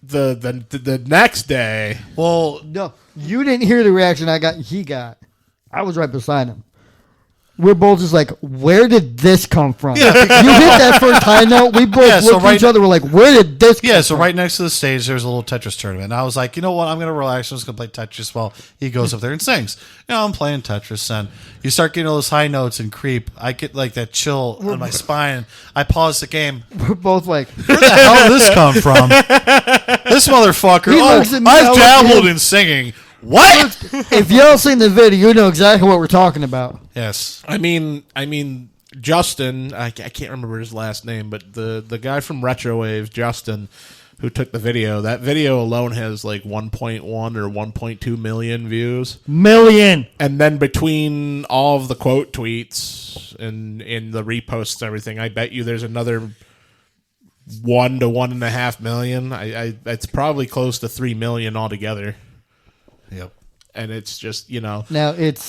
The next day, Well, No, you didn't hear the reaction he got. I was right beside him. We're both just like, where did this come from? You hit that first high note. We both looked at each other. We're like, where did this come from? right next to the stage, there's a little Tetris tournament. And I was like, you know what? I'm going to relax. I'm just going to play Tetris while he goes up there and sings. You know, I'm playing Tetris, and you start getting all those high notes and Creep. I get like that chill on my spine. I pause the game. We're both like, Where the hell did this come from? This motherfucker. He looks at me, I've I look dabbled at him. in singing. What? if y'all seen the video, you know exactly what we're talking about. Yes. I mean, Justin, I can't remember his last name, but the guy from Retrowave, Justin, who took the video, that video alone has like 1.1 or 1.2 million views. Million. And then between all of the quote tweets and in the reposts and everything, I bet you there's another 1 to 1.5 million. It's probably close to 3 million altogether. Yep. And it's just, you know. Now, it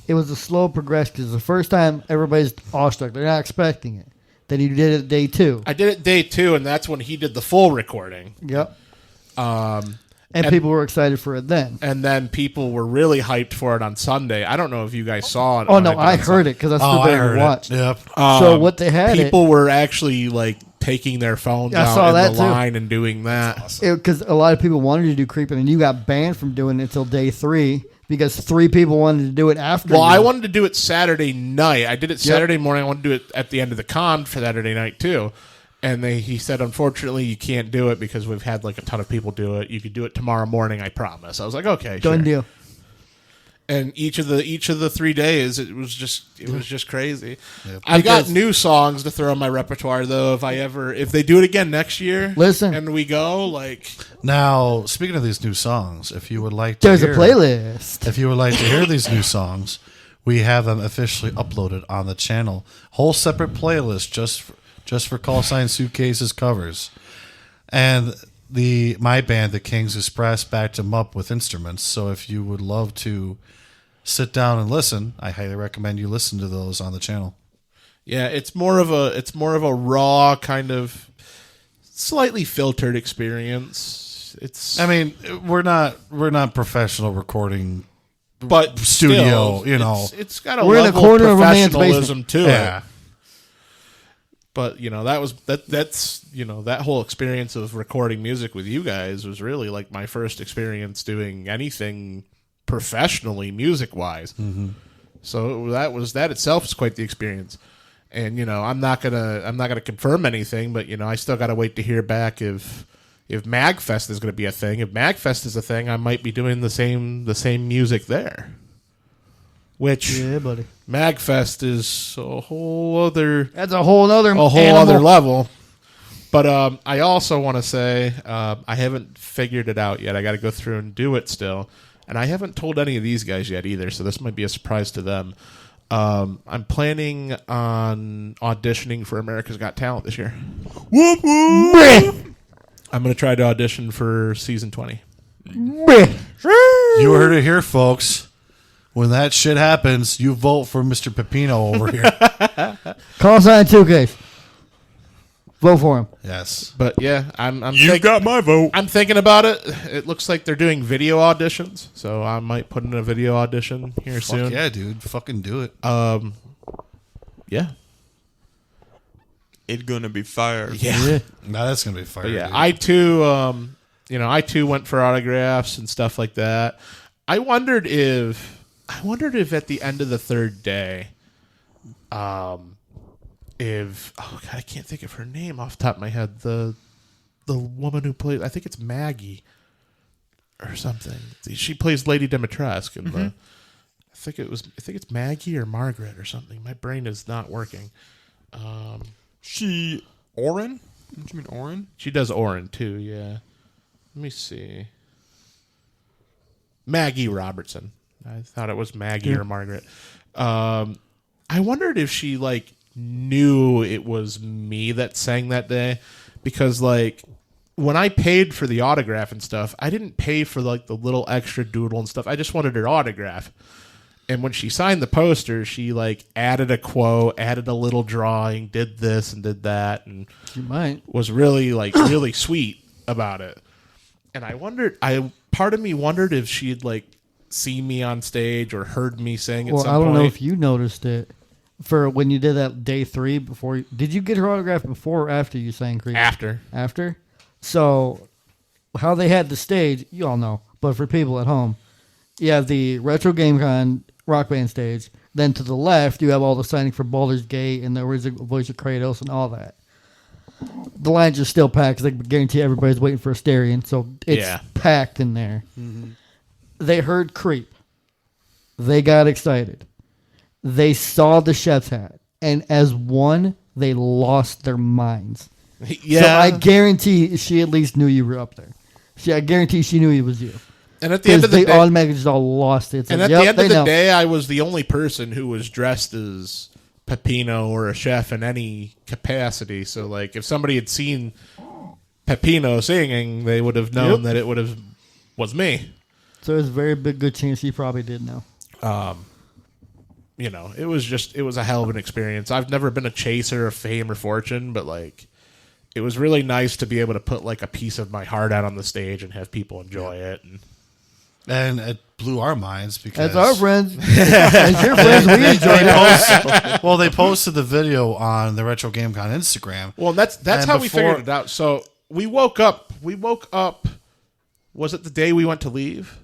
was a slow progression because the first time everybody's awestruck. They're not expecting it. Then you did it day 2. I did it day 2, and that's when he did the full recording. Yep. And people were excited for it then. And then people were really hyped for it on Sunday. I don't know if you guys saw it. Oh, no, I heard it because I stood there and watched. Yep. So what they had people were actually like taking their phones I out saw in that the too. line and doing that. Because a lot of people wanted to do Creeping, and you got banned from doing it until day 3 because 3 people wanted to do it after. Well, you. I wanted to do it Saturday night. I did it Saturday morning. I wanted to do it at the end of the con for Saturday night too. And he said, unfortunately, you can't do it because we've had like a ton of people do it. You could do it tomorrow morning, I promise. I was like, okay, Done sure. deal. And each of the 3 days, it was just crazy. Yep. I got new songs to throw in my repertoire though. If they do it again next year, Listen. and we go like. Now, speaking of these new songs, if you would like to There's a playlist. If you would like to hear these new songs, we have them officially uploaded on the channel. Whole separate playlist just for Callsignsuitcase's covers. And my band, The Kings Express, backed them up with instruments. So if you would love to sit down and listen, I highly recommend you listen to those on the channel. Yeah, it's more of a raw kind of slightly filtered experience. It's I mean, we're not professional recording, but studio. Still, You know, it's got a We're in a level corner of of a man's professionalism to yeah. it. But that's that whole experience of recording music with you guys was really like my first experience doing anything professionally music wise. Mm-hmm. So that itself is quite the experience. And I'm not gonna confirm anything, but I still gotta wait to hear back if MagFest is gonna be a thing. If MagFest is a thing, I might be doing the same music there. Which Yeah, buddy. MagFest is a whole other level. But I also want to say I haven't figured it out yet. I got to go through and do it still, and I haven't told any of these guys yet either. So this might be a surprise to them. I'm planning on auditioning for America's Got Talent this year. Whoop whoop. I'm going to try to audition for season 20. You heard it here, folks. When that shit happens, you vote for Mr. Pepino over here. Callsignsuitcase. Vote for him. Yes. But yeah, You got my vote. I'm thinking about it. It looks like they're doing video auditions, so I might put in a video audition here soon. Fuck yeah, dude. Fucking do it. Yeah. It's gonna be fire. Yeah. Nah, that's gonna be fire. But yeah, dude. I too went for autographs and stuff like that. I wondered if at the end of the third day, I can't think of her name off the top of my head. The woman who plays, I think it's Maggie or something. She plays Lady Dimitrescu in the. I think it's Maggie or Margaret or something. My brain is not working. She Oren? Don't you mean Oren? She does Oren too. Yeah. Let me see. Maggie Robertson. I thought it was Maggie or Margaret. I wondered if she knew it was me that sang that day, because when I paid for the autograph and stuff, I didn't pay for the little extra doodle and stuff. I just wanted her autograph. And when she signed the poster, she added a quote, added a little drawing, did this and did that, and You might. was really really sweet about it. And part of me wondered if she'd seen me on stage or heard me sing at some point. I don't know if you noticed it. For when you did that day 3 before, did you get her autograph before or after you sang Creep? After. So, how they had the stage, you all know. But for people at home, you have the Retro GameCon Rock Band stage. Then to the left, you have all the signing for Baldur's Gate and the original voice of Kratos and all that. The lines are still packed because I guarantee everybody's waiting for Asterion, so it's packed in there. Mm-hmm. They heard Creep. They got excited. They saw the chef's hat. And as one, they lost their minds. Yeah. So I guarantee she at least knew you were up there. I guarantee she knew it was you. And at the end of the they day, automatically just all lost it. It's and like, at the end of the know. day, I was the only person who was dressed as Peppino or a chef in any capacity. So, if somebody had seen Peppino singing, they would have known that it was me. So there's a very good chance she probably did know. It was a hell of an experience. I've never been a chaser of fame or fortune, but it was really nice to be able to put a piece of my heart out on the stage and have people enjoy it. And it blew our minds because as our friends, as your friends, we enjoyed it. Well, they posted the video on the Retro GameCon Instagram. Well, that's how we figured it out. So we woke up. Was it the day we went to leave?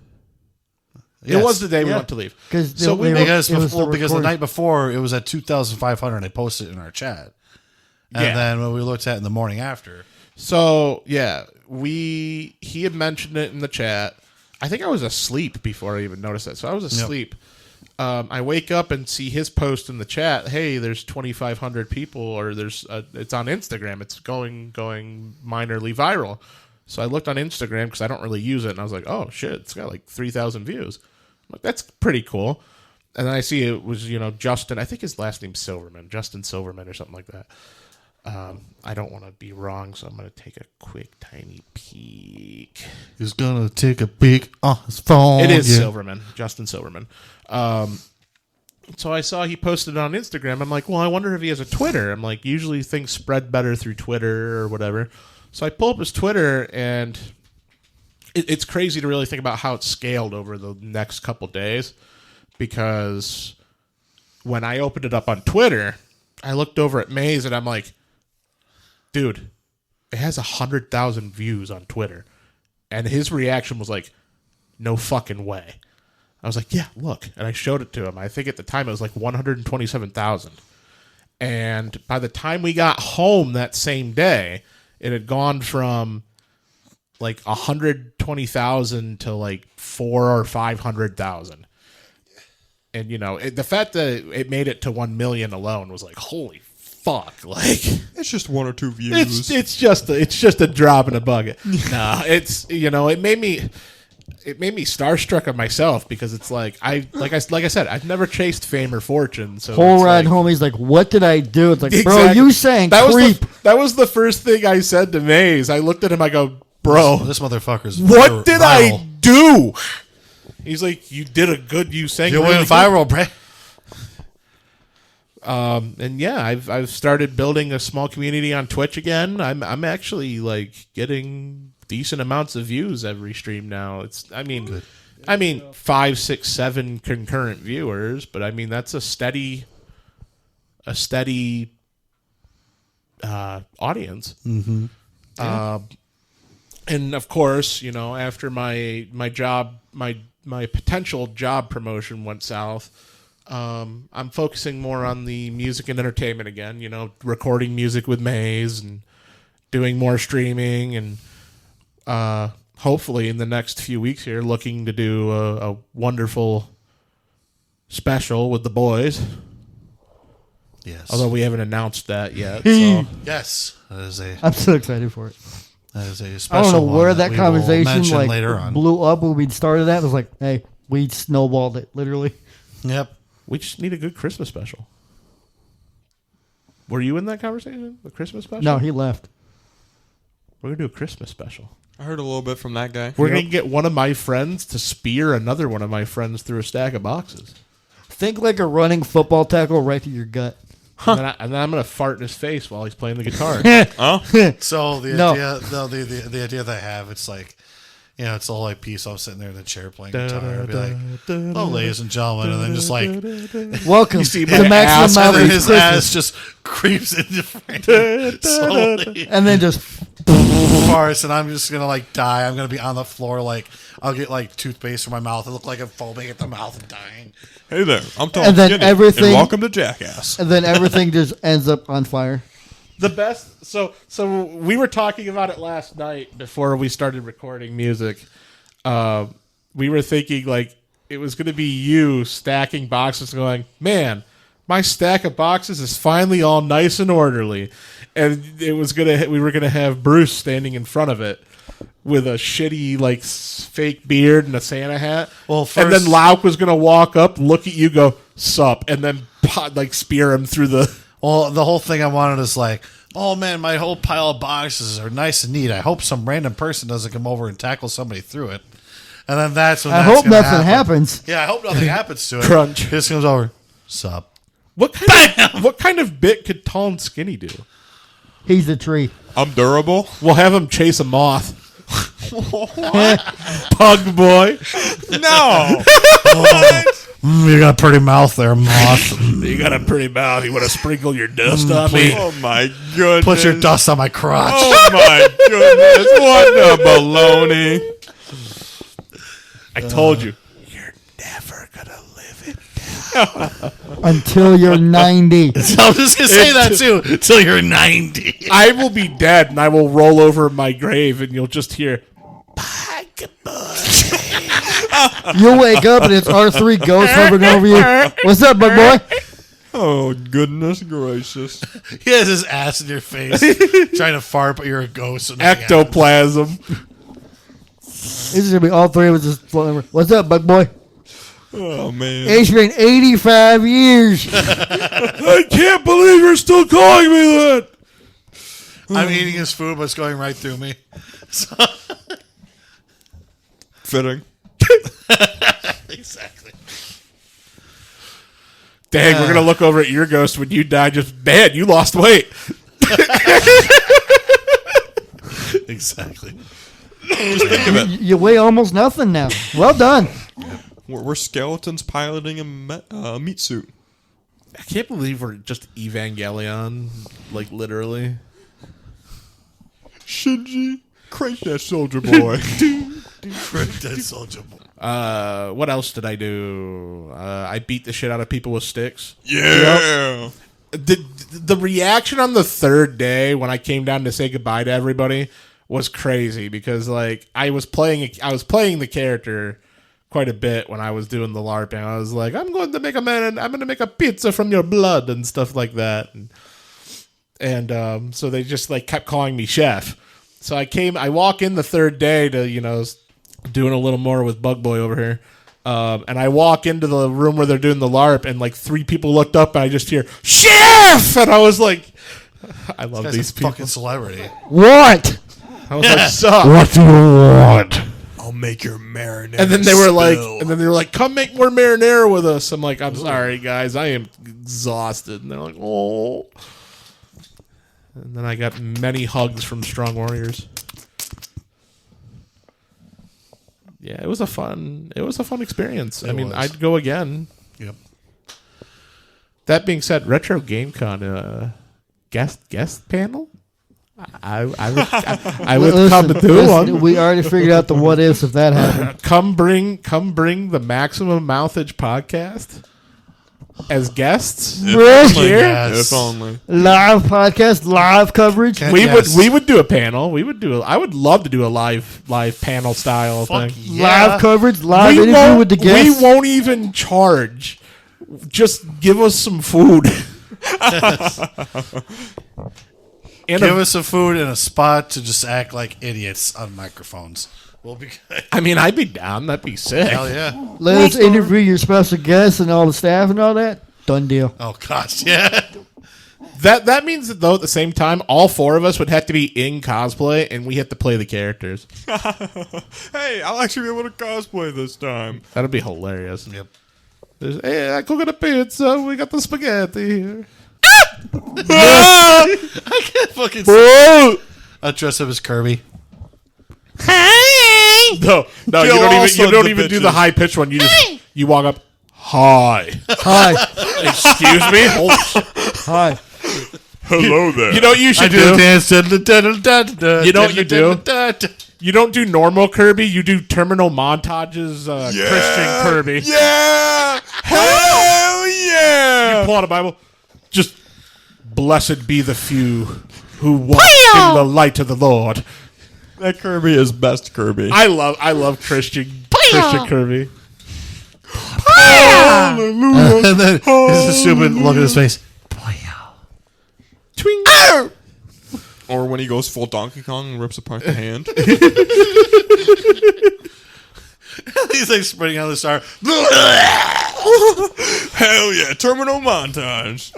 Yes. It was the day we went to leave. Because the night before it was at 2,500. They posted it in our chat, and then when we looked at it in the morning after. So yeah, he had mentioned it in the chat. I think I was asleep before I even noticed that. So I was asleep. Yep. I wake up and see his post in the chat. Hey, there's 2,500 people, or it's on Instagram. It's going minorly viral. So I looked on Instagram because I don't really use it, and I was like, oh shit, it's got 3,000 views. I'm like, that's pretty cool. And then I see it was Justin. I think his last name's Silverman, Justin Silverman or something like that. I don't want to be wrong, so I'm going to take a quick, tiny peek. He's going to take a peek on his phone. It is Silverman, Justin Silverman. So I saw he posted it on Instagram. I'm like, well, I wonder if he has a Twitter. I'm like, usually things spread better through Twitter or whatever. So I pull up his Twitter, and it's crazy to really think about how it's scaled over the next couple days, because when I opened it up on Twitter, I looked over at Mays, and I'm like, dude, it has 100,000 views on Twitter. And his reaction was like, no fucking way. I was like, yeah, look. And I showed it to him. I think at the time it was like 127,000. And by the time we got home that same day, it had gone from like 120,000 to like 400,000 or 500,000. And, you know, the fact that it made it to 1 million alone was like, holy fuck. Like, It's just 1 or 2 views. it's just a drop in a bucket. Nah, it's, you know, it made me starstruck of myself, because it's like I said, I've never chased fame or fortune. So Whole it's ride like, home, he's like, what did I do? It's like, bro, Exactly. you sang that creep. that was the first thing I said to Mays. I looked at him, I go, bro, This motherfucker's what did I viral. do? He's like, you did a good, you sang You really went good. viral, Brett. And yeah, I've started building a small community on Twitch again. I'm actually like getting decent amounts of views every stream now. I mean 5, 6, 7 concurrent viewers, but I mean that's a steady audience. Mm-hmm. And of course, you know, after my potential job promotion went south, I'm focusing more on the music and entertainment again, you know, recording music with Mays and doing more streaming, and hopefully in the next few weeks here looking to do a wonderful special with the boys. Yes. Although we haven't announced that yet. So. Yes. I'm so excited for it. That is a I special don't know one where that we will conversation mention like later on. blew up when we started that. It was like, hey, we snowballed it, literally. Yep. We just need a good Christmas special. Were you in that conversation? The Christmas special? No, he left. We're going to do a Christmas special. I heard a little bit from that guy. We're going to get one of my friends to spear another one of my friends through a stack of boxes. Think like a running football tackle right to your gut. And then I'm going to fart in his face while he's playing the guitar. Oh, So the No. idea, the idea that I have, it's like, you know, it's all like peace. I'm sitting there in the chair playing guitar. I'd be like, "Oh, ladies and gentlemen," and then just like, Welcome see to my the ass, maximum and amount then of his Christmas. ass just creeps into frame slowly. And then just Farce, and I'm just gonna like die. I'm gonna be on the floor, like I'll get like toothpaste from my mouth. I look like I'm foaming at the mouth and dying. hey there. I'm Tom And then Skinny, everything- and welcome to Jackass. and then everything just ends up on fire. The best. So we were talking about it last night before we started recording music. We were thinking like it was going to be you stacking boxes, going, man, my stack of boxes is finally all nice and orderly, and we were gonna have Bruce standing in front of it with a shitty like fake beard and a Santa hat. Well, and then first- Lauk was gonna walk up, look at you, go sup, and then like spear him through the. Well, the whole thing I wanted is like, oh man, my whole pile of boxes are nice and neat. I hope some random person doesn't come over and tackle somebody through it. And then that's when I that's hope gonna nothing happens. Yeah, I hope nothing happens to it. Crunch. He just comes over. Sup. What kind of bit could Tall and Skinny do? He's a tree. I'm durable. We'll have him chase a moth. Pug boy. No. You got a pretty mouth there, moth. You got a pretty mouth. You want to sprinkle your dust on me? Oh my goodness. Put your dust on my crotch. Oh my goodness. What a baloney. I told you. You're never going to live it. Until you're 90. I was just gonna say that too. Until you're 90. I will be dead and I will roll over my grave and you'll just hear, Pug boy. You'll wake up and it's R3 Ghost hovering over you. What's up, bug boy? Oh goodness gracious. He has his ass in your face, trying to fart, but you're a ghost. So nothing happens. Ectoplasm. This is going to be all three of us just floating over. What's up, bug boy? Oh man. It's been 85 years. I can't believe you're still calling me that. I'm eating his food, but it's going right through me. Fitting. Exactly. Dang, we're going to look over at your ghost when you die. Just, man, you lost weight. Exactly. Just think of it. You weigh almost nothing now. Well done. We're skeletons piloting a meat suit. I can't believe we're just Evangelion, like literally. Shinji, crank that soldier boy. Dead Soldier Boy. What else did I do? I beat the shit out of people with sticks. Yeah. The reaction on the third day when I came down to say goodbye to everybody was crazy because like I was playing the character quite a bit when I was doing the LARP, and I was like, I'm going to make a pizza from your blood and stuff like that, and so they just like kept calling me chef. So I walk in the third day to doing a little more with Bug Boy over here. And I walk into the room where they're doing the LARP, and like 3 people looked up, and I just hear "Chef!" and I was like, "I love This these guy's a people." fucking celebrity. What? I was like, "Sup?" What do you want? I'll make your marinara. And then they were like, "Come make more marinara with us." I'm like, "I'm sorry, guys, I am exhausted." And they're like, "Oh." And then I got many hugs from Strong Warriors. Yeah, it was a fun experience. I mean, was. I'd go again. Yep. That being said, Retro GameCon guest panel. I would come to do one. We already figured out the what ifs if that happened. Come bring the Maximum Mouthage podcast as guests. Really? Here? Yes. If only. Live podcast, live coverage. Okay. We Yes. would do a panel. I would love to do a live panel style Fuck thing. yeah. Live coverage, live interview with the guests. We won't even charge. Just give us some food. And Give us some food and a spot to just act like idiots on microphones. We'll be good. I mean, I'd be down. That'd be sick. Hell yeah. Let us interview your special guests and all the staff and all that. Done deal. Oh, gosh. Yeah. That means that though at the same time, all 4 of us would have to be in cosplay, and we have to play the characters. Hey, I'll actually be able to cosplay this time. That'd be hilarious. Yep. Hey, I cook a pizza. We got the spaghetti here. I can't fucking I'll dress up as Kirby. No, Kill you all don't sons even of do the bitches. high pitched one. You walk up. Hi. Hi. Excuse me. Holy shit. Hi. Hello there. You know what you I should do the do? dance. You know what you do? You don't do normal Kirby. You do terminal montages. Christian Kirby. Yeah. Hell yeah. Pull out a Bible. Just blessed be the few who walk in the light of the Lord. That Kirby is best Kirby. I love Christian Kirby. And then this is stupid look at his face. Twing. Or when he goes full Donkey Kong and rips apart the hand. He's like sprinting out of the star. Hell yeah. Terminal montage.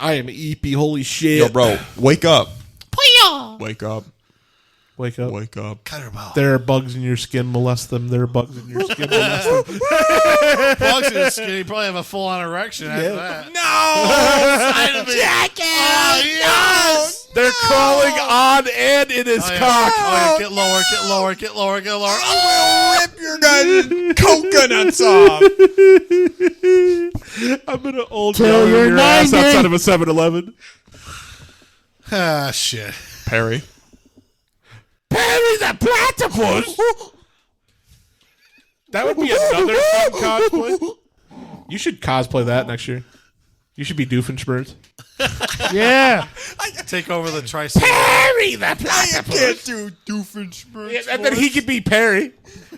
I am EP. Holy shit. Yo, bro, wake up. Wake up. Wake up. Wake up. Cut her mouth. There are bugs in your skin. Molest them. There are bugs in your skin. Molest them. Bugs in his skin. He probably have a full on erection after that. No! Yes! They're crawling on and in his Oh, yeah. cock. Oh, yeah. Get lower. Get lower. Get lower. Get lower. I will rip your guys' coconuts off. I'm gonna old Till man you're your ass 90. outside of a 7-Eleven. Ah, shit. Perry. Perry the platypus. That would be another fun cosplay. You should cosplay that next year. You should be Doofenshmirtz. Yeah. Take over the tricycle. Perry the I platypus. can't do Doofenshmirtz. And then he could be Perry.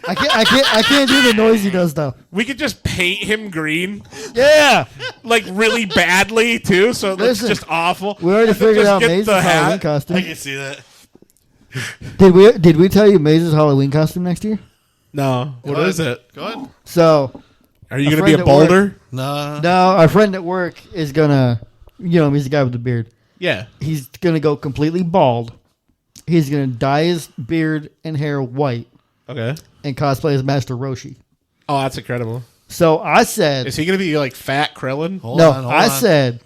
I can't do the noise he does though. We could just paint him green, Yeah. like really badly too, so it looks Listen, just awful. We already And then figured just out get Maze's the Halloween hat. I costume. can see that. Did we tell you Maze's Halloween costume next year? No, what is it? Go ahead. So Are you A gonna be a friend at work- boulder? No. no, our friend at work is gonna, he's the guy with the beard. Yeah. He's gonna go completely bald. He's gonna dye his beard and hair white Okay. and cosplay as Master Roshi. Oh, that's incredible. So I said, Is he gonna be like fat Krillin? Hold no, on, hold I on. said,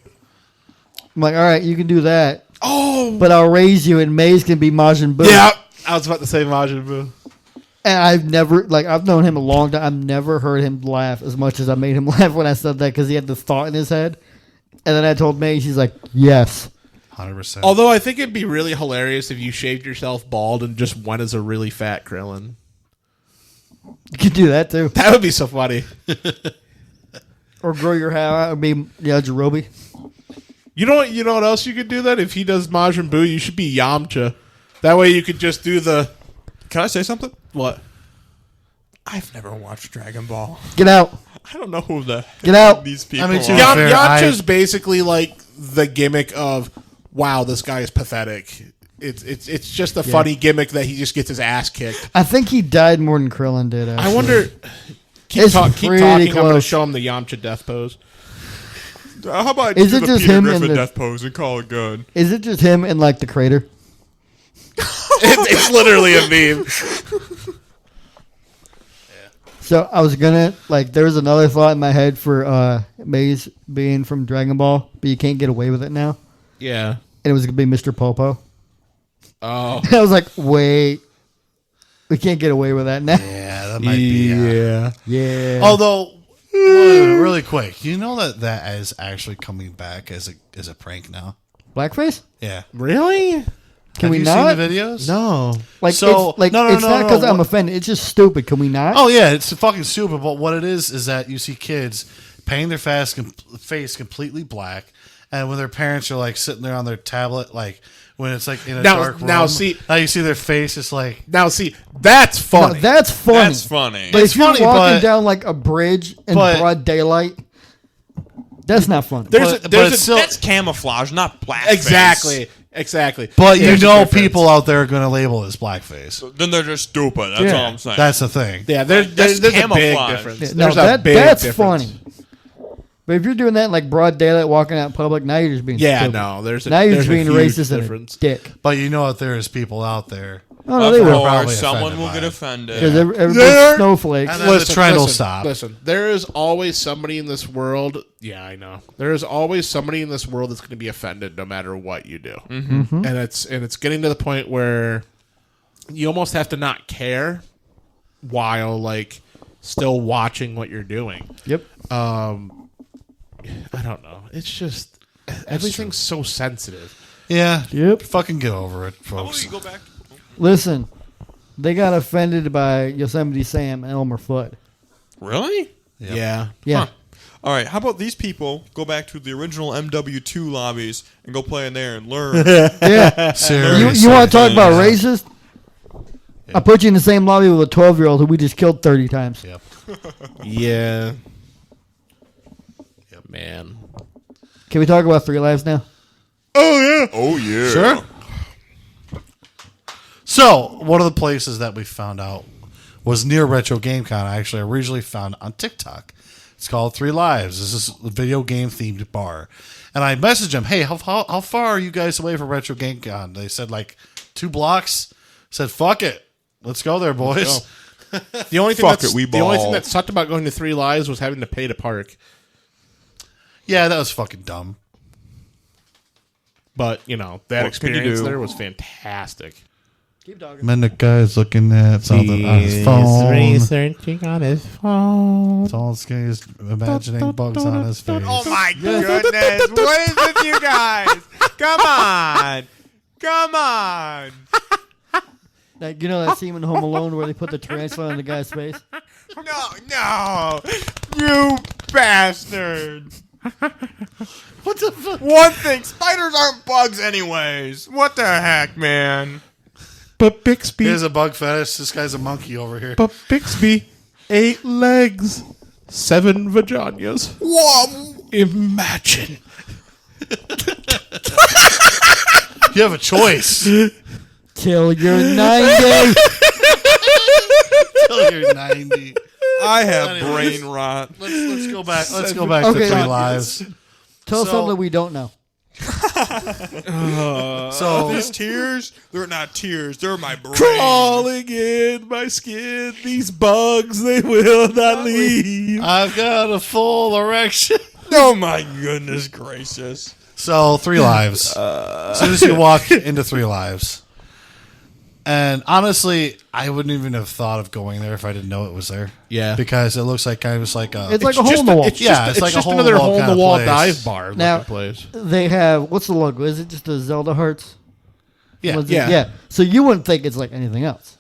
I'm like, all right, you can do that Oh, but I'll raise you, and Maze can be Majin Buu. yeah. I was about to say Majin Buu. And I've known him a long time. I've never heard him laugh as much as I made him laugh when I said that because he had this thought in his head. And then I told Maze, she's like, yes. 100%. Although I think it'd be really hilarious if you shaved yourself bald and just went as a really fat Krillin. You could do that too. That would be so funny. Or grow your hair out and be Jirobe. You know what else you could do then? If he does Majin Buu, you should be Yamcha. That way you could just do the... Can I say something? What? I've never watched Dragon Ball. Get out. I don't know who Get out. these people I mean, to are. be fair, Yamcha's basically like the gimmick of, wow, this guy is pathetic. It's just a funny gimmick that he just gets his ass kicked. I think he died more than Krillin did. Actually. I wonder... Keep It's talking. pretty I'm going to close. show him the Yamcha death pose. How about I Is do it the just Peter him Griffin and the- death pose and call it good? Is it just him in like the crater? It's literally a meme. So I was gonna there was another thought in my head for Maze being from Dragon Ball, but you can't get away with it now. Yeah. And it was gonna be Mr. Popo. Oh. I was like, wait, we can't get away with that now. Yeah, that might be. Yeah. Yeah. Although, really quick, you know that is actually coming back as a prank now. Blackface? Yeah. Really? Can Have we you not? seen the videos? No. Like, So- it's, like no, it's not because I'm what- offended. It's just stupid. Can we not? Oh yeah, it's fucking stupid. But what it is that you see kids painting their face completely black, and when their parents are like sitting there on their tablet, like when it's like in a Now- dark room, now see- now you see their face. It's like Now, see, that's No, funny. that's funny. That's funny. But It's if you're funny, walking but- down like a bridge in but- broad daylight, that's not funny. There's but a, it's still. That's camouflage, not blackface. Exactly. But you There's a know, difference. people out there are going to label it as blackface. Then they're just stupid. That's Yeah. all I'm saying. That's the thing. Yeah, there's That's a big camouflage. difference. Yeah, no, There's a big that's difference. funny. But if you're doing that in like broad daylight, walking out in public, now you're just being Yeah, stupid. no, there's a Now you're there's just a being huge racist and a difference. dick. But you know that there is people out there. Oh, no, they Of will. probably course, someone offended will by get it. offended. Because everybody's There- snowflakes. And then the trend will stop. Listen, there is always somebody in this world. Yeah, I know. There is always somebody in this world that's going to be offended no matter what you do, Mm-hmm. and it's getting to the point where you almost have to not care while like still watching what you're doing. Yep. I don't know. It's just everything's so sensitive. Yeah. Yep. Fucking get over it, How about folks. you go back? Listen, they got offended by Yosemite Sam and Elmer Fudd. Really? Yeah. Yeah. Huh. All right. How about these people go back to the original MW2 lobbies and go play in there and learn? Yeah. Seriously. You want to talk about Yeah. racist? I put you in the same lobby with a 12-year-old who we just killed 30 times. Yep. Yeah. Man. Can we talk about Three Lives now? Oh yeah. Sure. So, one of the places that we found out was near Retro GameCon. I actually originally found on TikTok. It's called Three Lives. This is a video game themed bar. And I messaged them, hey, how far are you guys away from Retro GameCon? They said like 2 blocks. I said, fuck it. Let's go there, boys. The only thing Fuck that's, it, we the only thing ball. that sucked about going to Three Lives was having to pay to park. Yeah, that was fucking dumb. But, you know, that What can you experience do? there was fantastic. Keep talking. And then the guy's looking at something on his phone. researching on his phone. It's all he's imagining bugs on his face. Oh my goodness! What is with you guys? Come on! Come on! Like, you know that scene in Home Alone where they put the tarantula on the guy's face? No! You bastard! What the fuck? One thing, spiders aren't bugs anyways. What the heck, man? But Bixby, Here's a bug fetish. This guy's a monkey over here. but Bixby, 8 legs, 7 vaginas. Whoa! Imagine. You have a choice. Till you're 90. Till you're 90. I have Anyways. brain rot. Let's go back. Let's go back Okay. to Three Lives. Tell us So- something we don't know. So These tears, they're not tears. They're my brain. Crawling in my skin, these bugs, they will not leave. I've got a full erection. Oh my goodness gracious! So 3 Lives. As soon as you walk into 3 Lives. And honestly, I wouldn't even have thought of going there if I didn't know it was there. Yeah. Because it looks like kind of just like a... It's like a hole in the wall. it's like a another hole-in-the-wall hole in kind the of wall place. dive bar Now- looking place. They have, what's the logo? Is it just the Zelda hearts? Yeah. Was it- Yeah. yeah. So you wouldn't think it's like anything else.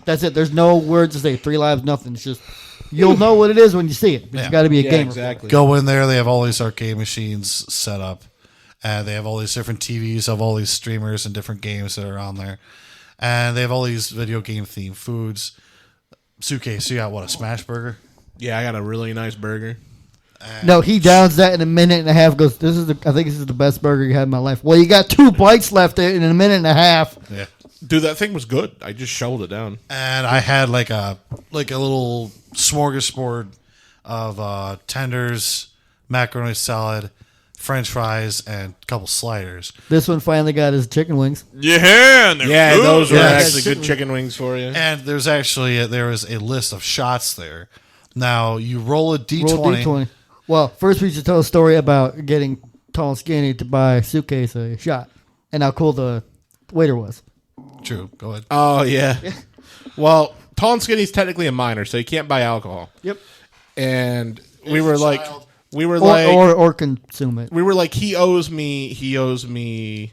That's it. There's no words to say 3 Lives, nothing. It's just, you'll know what it is when you see it. But Yeah. you got to be a Yeah, gamer. exactly. Go in there. They have all these arcade machines set up. And they have all these different TVs of all these streamers and different games that are on there. And they have all these video game themed foods. Suitcase, you got what, a smash burger? Yeah, I got a really nice burger. No, he downs that in a minute and a half. Goes, I think this is the best burger you had in my life. Well, you got 2 bites left in a minute and a half. Yeah. Dude, that thing was good. I just shoveled it down. And I had like a little smorgasbord of tenders, macaroni salad, French fries, and a couple sliders. This one finally got his chicken wings. Yeah, and they're Yeah, good. those were Yeah. actually good chicken wings for you. And there was a list of shots there. Now you roll a d20. Roll D20. Well, first we should tell a story about getting Tall and Skinny to buy Suitcase a shot and how cool the waiter was. True. Go ahead. Oh, yeah. Well, Tall and Skinny's technically a minor, so you can't buy alcohol. Yep. And we were like, Or consume it. we were like, he owes me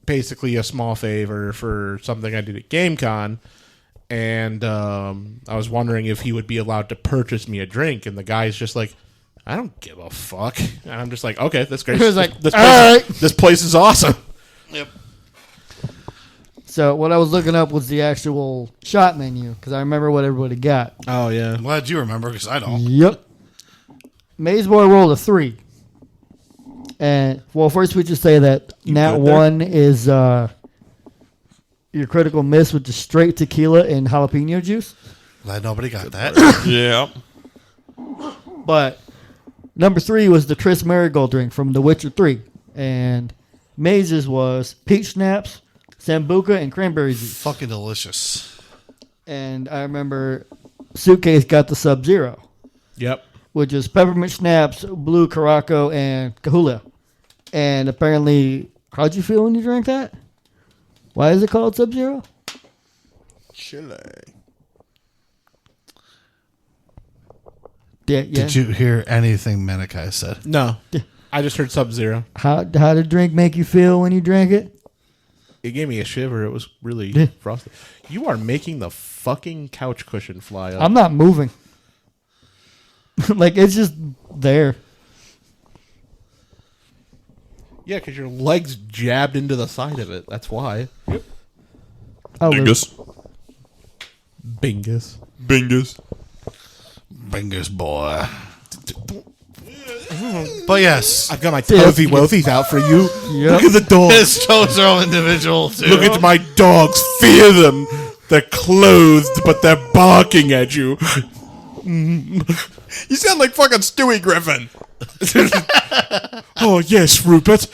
basically a small favor for something I did at GameCon. And I was wondering if he would be allowed to purchase me a drink. And the guy's just like, I don't give a fuck. And I'm just like, okay, that's great. He was like, this all place, right. this place is awesome. Yep. So what I was looking up was the actual shot menu because I remember what everybody got. Oh, yeah. I'm glad you remember because I don't. Yep. MayesBoy rolled a 3. And, well, first we should say that Nat good there? 1 is your critical miss with the straight tequila and jalapeno juice. Glad nobody got that. Yeah. But number 3 was the Tris Marigold drink from The Witcher 3. And Maze's was peach schnapps, sambuca, and cranberry juice. Fucking delicious. And I remember Suitcase got the Sub-Zero, Yep. which is peppermint schnapps, blue Caraco, and Kahula. And apparently, how'd you feel when you drank that? Why is it called Sub-Zero? Chile. Yeah. Did you hear anything Menekai said? No. I just heard Sub-Zero. How did the drink make you feel when you drank it? It gave me a shiver. It was really Yeah. frosty. You are making the fucking couch cushion fly up. I'm not moving. Like, it's just there. Yeah, because your legs jabbed into the side of it. That's why. I'll live. Bingus. Bingus. Bingus. Bingus boy. But yes, I've got my toesy woethies out for you. Yep. Look at the dogs. his toes are all individual too. Look at my dogs. Fear them. They're clothed, but they're barking at you. You sound like fucking Stewie Griffin. Oh, yes, Rupert.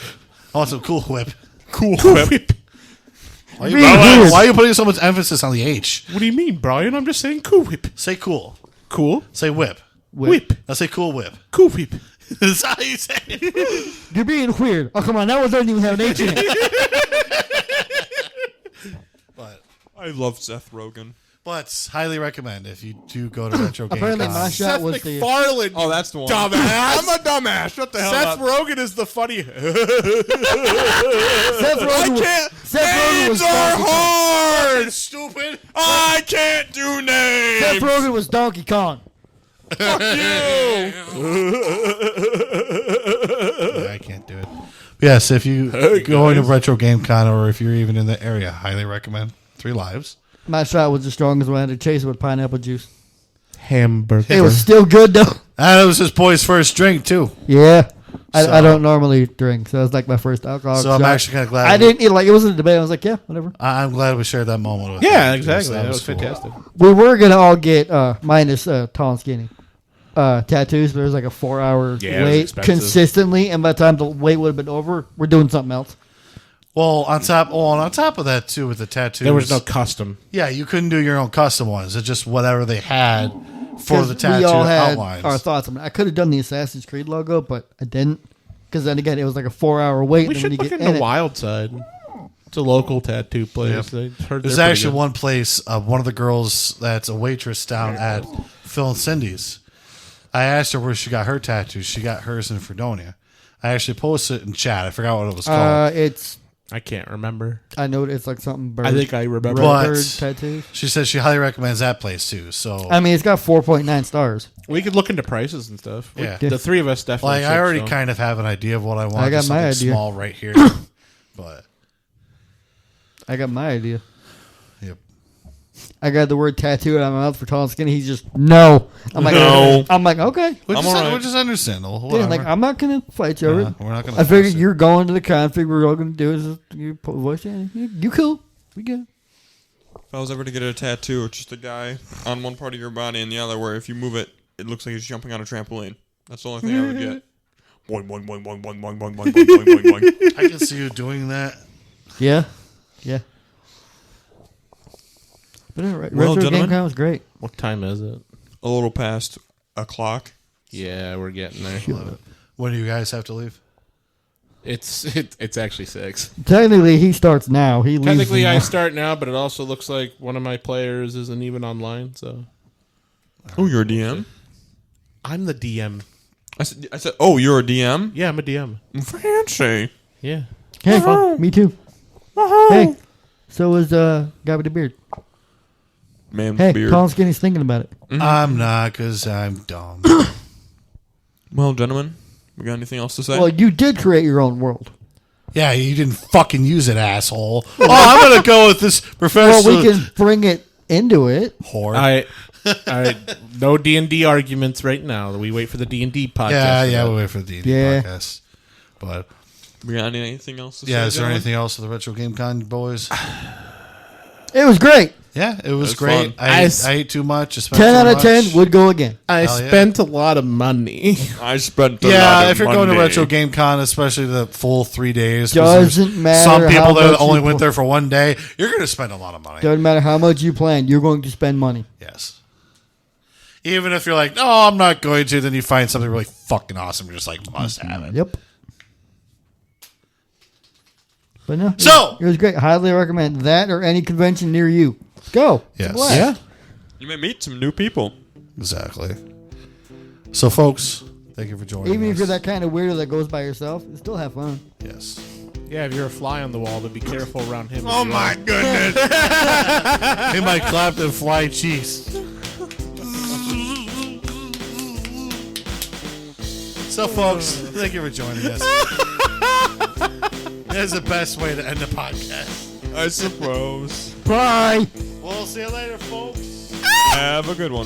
I want some Cool Whip. Cool whip. Why Really weird. are you putting so much emphasis on the H? What do you mean, Brian? I'm just saying cool whip. Say cool. Cool. Say whip. Whip. Now say Cool Whip. Cool whip. That's how you say it. You're being weird. Oh, come on. That one doesn't even have an H in it. But I love Seth Rogen. highly recommend if you do go to Retro Game Apparently, my Con. shot was the... McFarlane. Oh, that's the one. Dumbass. I'm a dumbass. Shut the hell Seth up. Rogen is the funny. Seth I Rogen was... can't. Seth Rogen Names was are Donkey Kong. hard. Stupid. I can't do names. Seth Rogen was Donkey Kong. Fuck you. Yeah, I can't do it. Yes, if you go into Retro Game Con or if you're even in the area, highly recommend 3 Lives. My shot was the strongest one. I had to chase it with pineapple juice. Hamburger. It was still good, though. And it was his boy's first drink too. Yeah. I So- don't normally drink, so it was like my first alcohol. So I'm actually kind of glad. I didn't eat, like, it wasn't a debate. I was like, yeah, whatever. I'm glad we shared that moment with Yeah, him, because exactly. That was cool. fantastic. We were going to all get, minus Tall and Skinny, tattoos, but there was like a 4-hour Yeah, it was wait expensive. consistently, and by the time the wait would have been over, we're doing something else. Well, on top of that too, with the tattoos, There was no custom. Yeah, you couldn't do your own custom ones. It's just whatever they had for the 'Cause tattoo we all had outlines. our thoughts on it. I could have done the Assassin's Creed logo, but I didn't. Because then again, it was like a 4-hour wait. We and then should when look you get in in the it, Wild Side. It's a local tattoo place. Yep. I heard There's they're pretty actually good. one place, one of the girls that's a waitress down at Phil and Cindy's. I asked her where she got her tattoos. She got hers in Fredonia. I actually posted it in chat. I forgot what it was called. it's. I can't remember. I know it's like something bird. I think I remember. But- bird tattoos. She said she highly recommends that place too. So I mean, it's got 4.9 stars. We could look into prices and stuff. Yeah. The three of us definitely. like I should, already so. kind of have an idea of what I want. I got Just my something idea. small right here. But I got my idea. yep. I got the word tattoo on my mouth for tall and skinny. He's just no. I'm like No. I'm like okay. Which I'm is, alright. which is understandable. Yeah, Whatever. like I'm not gonna fight you over it. We're not gonna I figured force it. you're going to the config. We're all gonna do is just, you put voice in. You cool? We good? If I was ever to get a tattoo, it's just a guy on one part of your body and the other, where if you move it, it looks like he's jumping on a trampoline. That's the only thing I would get. Boing, boing, boing, boing, boing, boing, boing, boing, boing, boing, boing. I can see you doing that. Yeah, yeah. But Well, Retro gentlemen. GameCon was great. What time is it? A little past o'clock. Yeah, we're getting there. When do you guys have to leave? It's actually 6. Technically, he starts now. He leaves. Technically, I tomorrow. start now, but it also looks like one of my players isn't even online. So Oh, you're a DM? I'm the DM. I said, oh, you're a DM? Yeah, I'm a DM. Fancy. Yeah. Hey, me too. Hey, so was guy with the beard. Man's Hey, beard. tall and skinny's thinking about it. I'm not because I'm dumb. Well, gentlemen, we got anything else to say? Well, you did create your own world. Yeah, you didn't fucking use it, asshole. Oh, I'm gonna go with this Well, professional we can bring it into it. whore. All right. No D&D arguments right now. We wait for the D&D podcast. yeah, for yeah, that. we'll wait for the D&D Yeah. podcast. But we got anything else to say? yeah, is there gentlemen? anything else for the Retro Game Con, boys? It was great. Yeah, it was was great. fun. I ate too much. I spent 10 too out of much. 10 would go again. I Hell yeah. spent a lot of money. I spent a lot Yeah, of if you're going to money. Retro Game Con, especially the full 3 days, 'cause Doesn't there's matter some how people that much only you went put- there for one day. You're going to spend a lot of money. Doesn't matter how much you plan, you're going to spend money. Yes. Even if you're like, no, I'm not going to, then you find something really fucking awesome. You're just like, must have it. Yep. But no, So- it was great. Highly recommend that or any convention near you. Go. It's a Yes. blast. Yeah. You may meet some new people. Exactly. So, folks, thank you for joining Even us. if you're that kind of weirdo that goes by yourself, you still have fun. Yes. Yeah, if you're a fly on the wall, then be careful around him. Oh, my goodness. He might clap them fly cheeks. So, folks, thank you for joining us. That's the best way to end the podcast. I suppose. Bye. We'll see you later, folks. Have a good one.